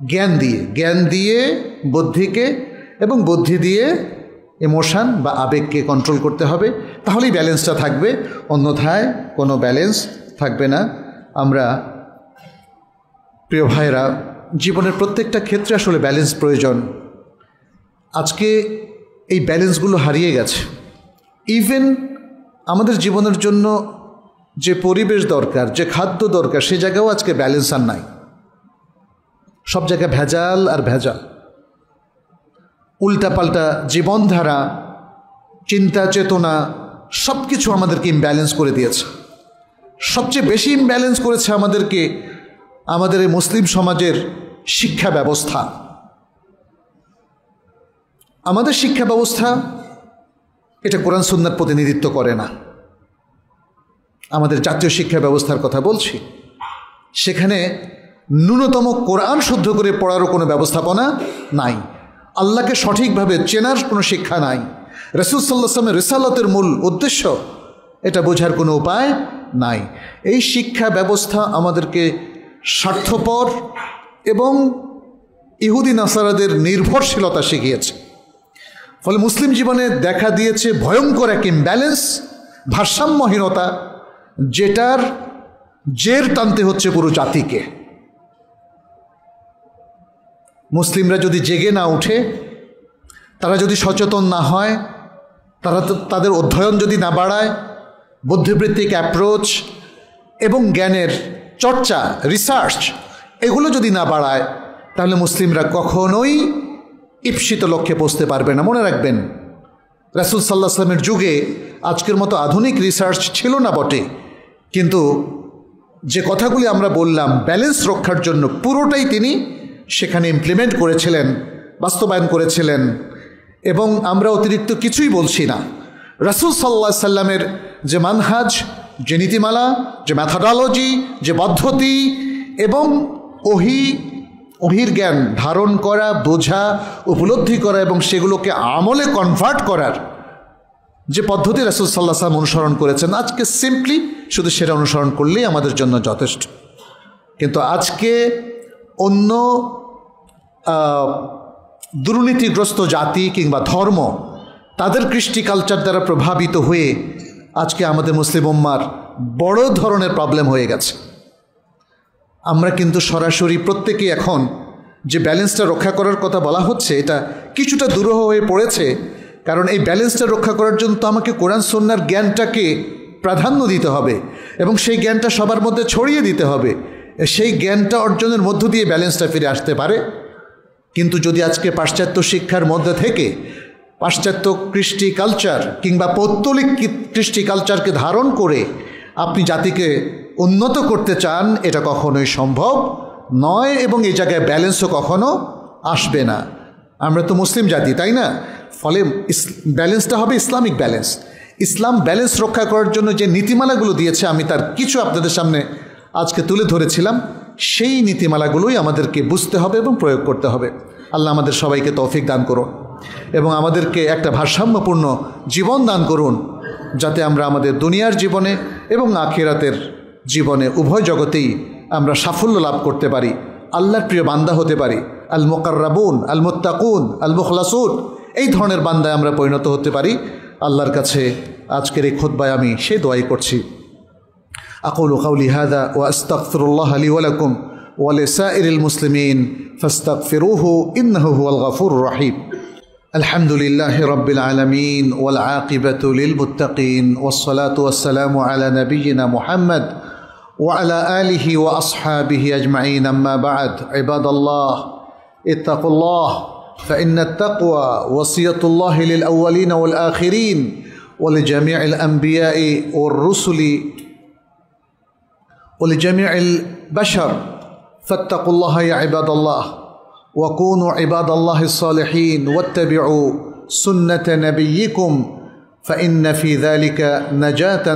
জ্ঞান দিয়ে বুদ্ধিকে এবং বুদ্ধি দিয়ে ইমোশন বা আবেগকে কন্ট্রোল করতে হবে, তাহলেই ব্যালেন্সটা থাকবে, অন্যথায় কোনো ব্যালেন্স থাকবে না। আমরা প্রিয় ভাইরা, জীবনের প্রত্যেকটা ক্ষেত্রে আসলে ব্যালেন্স প্রয়োজন। আজকে এই ব্যালেন্সগুলো হারিয়ে গেছে। ইভেন আমাদের জীবনের জন্য যে পরিবেশ দরকার, যে খাদ্য দরকার, সে জায়গাও আজকে ব্যালেন্স আর নাই। সব জায়গায় ভেজাল আর ভেজাল, উল্টাপাল্টা জীবনধারা, চিন্তা চেতনা, সব কিছু আমাদেরকে ইমব্যালেন্স করে দিয়েছে। সবচেয়ে বেশি ইমব্যালেন্স করেছে আমাদেরকে আমাদের এই মুসলিম সমাজের শিক্ষা ব্যবস্থা। আমাদের শিক্ষা ব্যবস্থা এটা কোরআন সুন্নাহর প্রতিনিধিত্ব করে না। আমাদের জাতীয় শিক্ষা ব্যবস্থার কথা বলছি, সেখানে ন্যূনতম কোরআন শুদ্ধ করে পড়ারও কোনো ব্যবস্থাপনা নাই। আল্লাহকে সঠিকভাবে চেনার কোনো শিক্ষা নাই। রাসূল সাল্লাল্লাহু আলাইহি ওয়াসাল্লামের রিসালাতের মূল উদ্দেশ্য এটা বোঝার কোনো উপায় নাই। এই শিক্ষা ব্যবস্থা আমাদেরকে স্বার্থপর এবং ইহুদি নাসারাদের নির্ভরশীলতা শিখিয়েছে। ফলে মুসলিম জীবনে দেখা দিয়েছে ভয়ঙ্কর এক ইমব্যালেন্স, ভারসাম্যহীনতা, যেটার জের টানতে হচ্ছে পুরো জাতিকে। মুসলিমরা যদি জেগে না উঠে, তারা যদি সচেতন না হয়, তাদের অধ্যয়ন যদি না বাড়ায়, বুদ্ধিবৃত্তিক অ্যাপ্রোচ এবং জ্ঞানের চর্চা, রিসার্চ, এগুলো যদি না বাড়ায়, তাহলে মুসলিমরা কখনোই ঈপ্সিত লক্ষ্যে পৌঁছতে পারবে না। মনে রাখবেন, রাসূল সাল্লাল্লাহু আলাইহি ওয়াসাল্লামের যুগে আজকের মতো আধুনিক রিসার্চ ছিল না বটে, কিন্তু যে কথাগুলি আমরা বললাম ব্যালেন্স রক্ষার জন্য, পুরোটাই তিনি সেখানে ইমপ্লিমেন্ট করেছিলেন, বাস্তবায়ন করেছিলেন। এবং আমরা অতিরিক্ত কিছুই বলছি না। রাসূল সাল্লাল্লাহু আলাইহি ওয়াসাল্লামের যে মানহাজ, যে নীতিমালা, যে ম্যাথোডোলজি, যে পদ্ধতি এবং ওহির জ্ঞান ধারণ করা, বোঝা, উপলব্ধি করা এবং সেগুলোকে আমলে কনভার্ট করার যে পদ্ধতি রাসূল সাল্লাল্লাহু আলাইহি ওয়াসাল্লাম অনুসরণ করেছেন, আজকে সিম্পলি শুধু সেটা অনুসরণ করলেই আমাদের জন্য যথেষ্ট। কিন্তু আজকে অন্য দুর্নীতিগ্রস্ত জাতি কিংবা ধর্ম, তাদের কৃষ্টি কালচার দ্বারা প্রভাবিত হয়ে আজকে আমাদের মুসলিম উম্মার বড় ধরনের প্রবলেম হয়ে গেছে। আমরা কিন্তু সরাসরি প্রত্যেকেই এখন যে ব্যালেন্সটা রক্ষা করার কথা বলা হচ্ছে, এটা কিছুটা দুরূহ হয়ে পড়েছে। কারণ এই ব্যালেন্সটা রক্ষা করার জন্য তো আমাকে কোরআন সুন্নাহর জ্ঞানটাকে প্রাধান্য দিতে হবে এবং সেই জ্ঞানটা সবার মধ্যে ছড়িয়ে দিতে হবে। সেই জ্ঞানটা অর্জনের মধ্য দিয়ে ব্যালেন্সটা ফিরে আসতে পারে। কিন্তু যদি আজকে পাশ্চাত্য শিক্ষার মধ্যে থেকে পাশ্চাত্য কৃষ্টি কালচার কিংবা পৌত্তলিক কৃষ্টি কালচারকে ধারণ করে আপনি জাতিকে উন্নত করতে চান, এটা কখনোই সম্ভব নয় এবং এই জায়গায় ব্যালেন্সও কখনো আসবে না। আমরা তো মুসলিম জাতি, তাই না? ফলে ব্যালেন্সটা হবে ইসলামিক ব্যালেন্স। ইসলাম ব্যালেন্স রক্ষা করার জন্য যে নীতিমালাগুলো দিয়েছে, আমি তার কিছু আপনাদের সামনে আজকে তুলে ধরেছিলাম। সেই নীতিমালাগুলোই আমাদেরকে বুঝতে হবে এবং প্রয়োগ করতে হবে। আল্লাহ আমাদের সবাইকে তৌফিক দান করুন এবং আমাদেরকে একটা ভারসাম্যপূর্ণ জীবন দান করুন, যাতে আমরা আমাদের দুনিয়ার জীবনে এবং আখিরাতের জীবনে উভয় জগতেই আমরা সাফল্য লাভ করতে পারি, আল্লাহর প্রিয় বান্দা হতে পারি। আল মুকাররাবুন, আল মুত্তাকুন, আল মুখলাসুন, এই ধরনের বান্দায় আমরা পরিণত হতে পারি। আল্লাহর কাছে আজকের এই খুতবায় আমি সেই দোয়াই করছি। أقول قولي هذا وأستغفر الله لي ولكم ولسائر المسلمين فاستغفروه إنه هو الغفور الرحيم. الحمد لله رب العالمين والعاقبة للمتقين والصلاة والسلام على نبينا محمد وعلى آله وأصحابه أجمعين. أما بعد، عباد الله اتقوا الله، فإن التقوى وصية الله للأولين والآخرين ولجميع الأنبياء والرسل ولجميع البشر. فاتقوا الله يا عباد الله وكونوا عباد الله الصالحين واتبعوا سنة نبيكم فإن في ذلك نجاة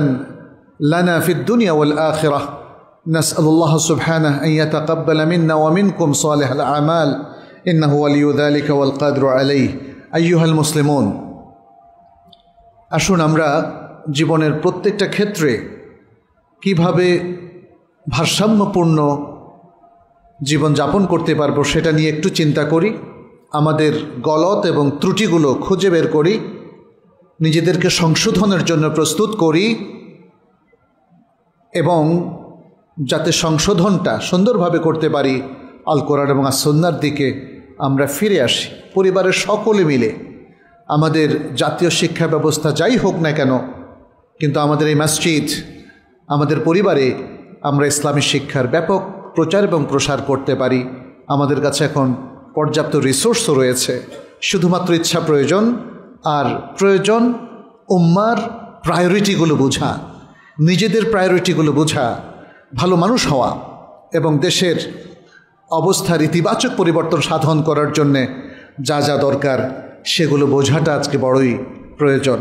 لنا في الدنيا والآخرة. نسأل الله سبحانه أن يتقبل منا ومنكم صالح الأعمال إنه ولي ذلك والقادر عليه. أيها المسلمون, আসুন আমরা জীবনের প্রত্যেকটা ক্ষেত্রে কিভাবে ভারসাম্যপূর্ণ জীবন যাপন করতে পারবো সেটা নিয়ে একটু চিন্তা করি। আমাদের গলত এবং ত্রুটিগুলো খুঁজে বের করি, নিজেদেরকে সংশোধনের জন্য প্রস্তুত করি এবং যাতে সংশোধনটা সুন্দরভাবে করতে পারি, আল কোরআন এবং সুন্নাহর দিকে আমরা ফিরে আসি। পরিবারের সকলে মিলে আমাদের জাতীয় শিক্ষা ব্যবস্থা যাই হোক না কেন, কিন্তু আমাদের এই মসজিদ, আমাদের পরিবারে আমরা ইসলামী শিক্ষার ব্যাপক প্রচার এবং প্রসার করতে পারি। আমাদের কাছে এখন পর্যাপ্ত রিসোর্সও রয়েছে, শুধুমাত্র ইচ্ছা প্রয়োজন। আর প্রয়োজন উম্মার প্রায়োরিটিগুলো বোঝা, নিজেদের প্রায়োরিটিগুলো বোঝা, ভালো মানুষ হওয়া এবং দেশের অবস্থার ইতিবাচক পরিবর্তন সাধন করার জন্যে যা যা দরকার সেগুলো বোঝাটা আজকে বড়ই প্রয়োজন।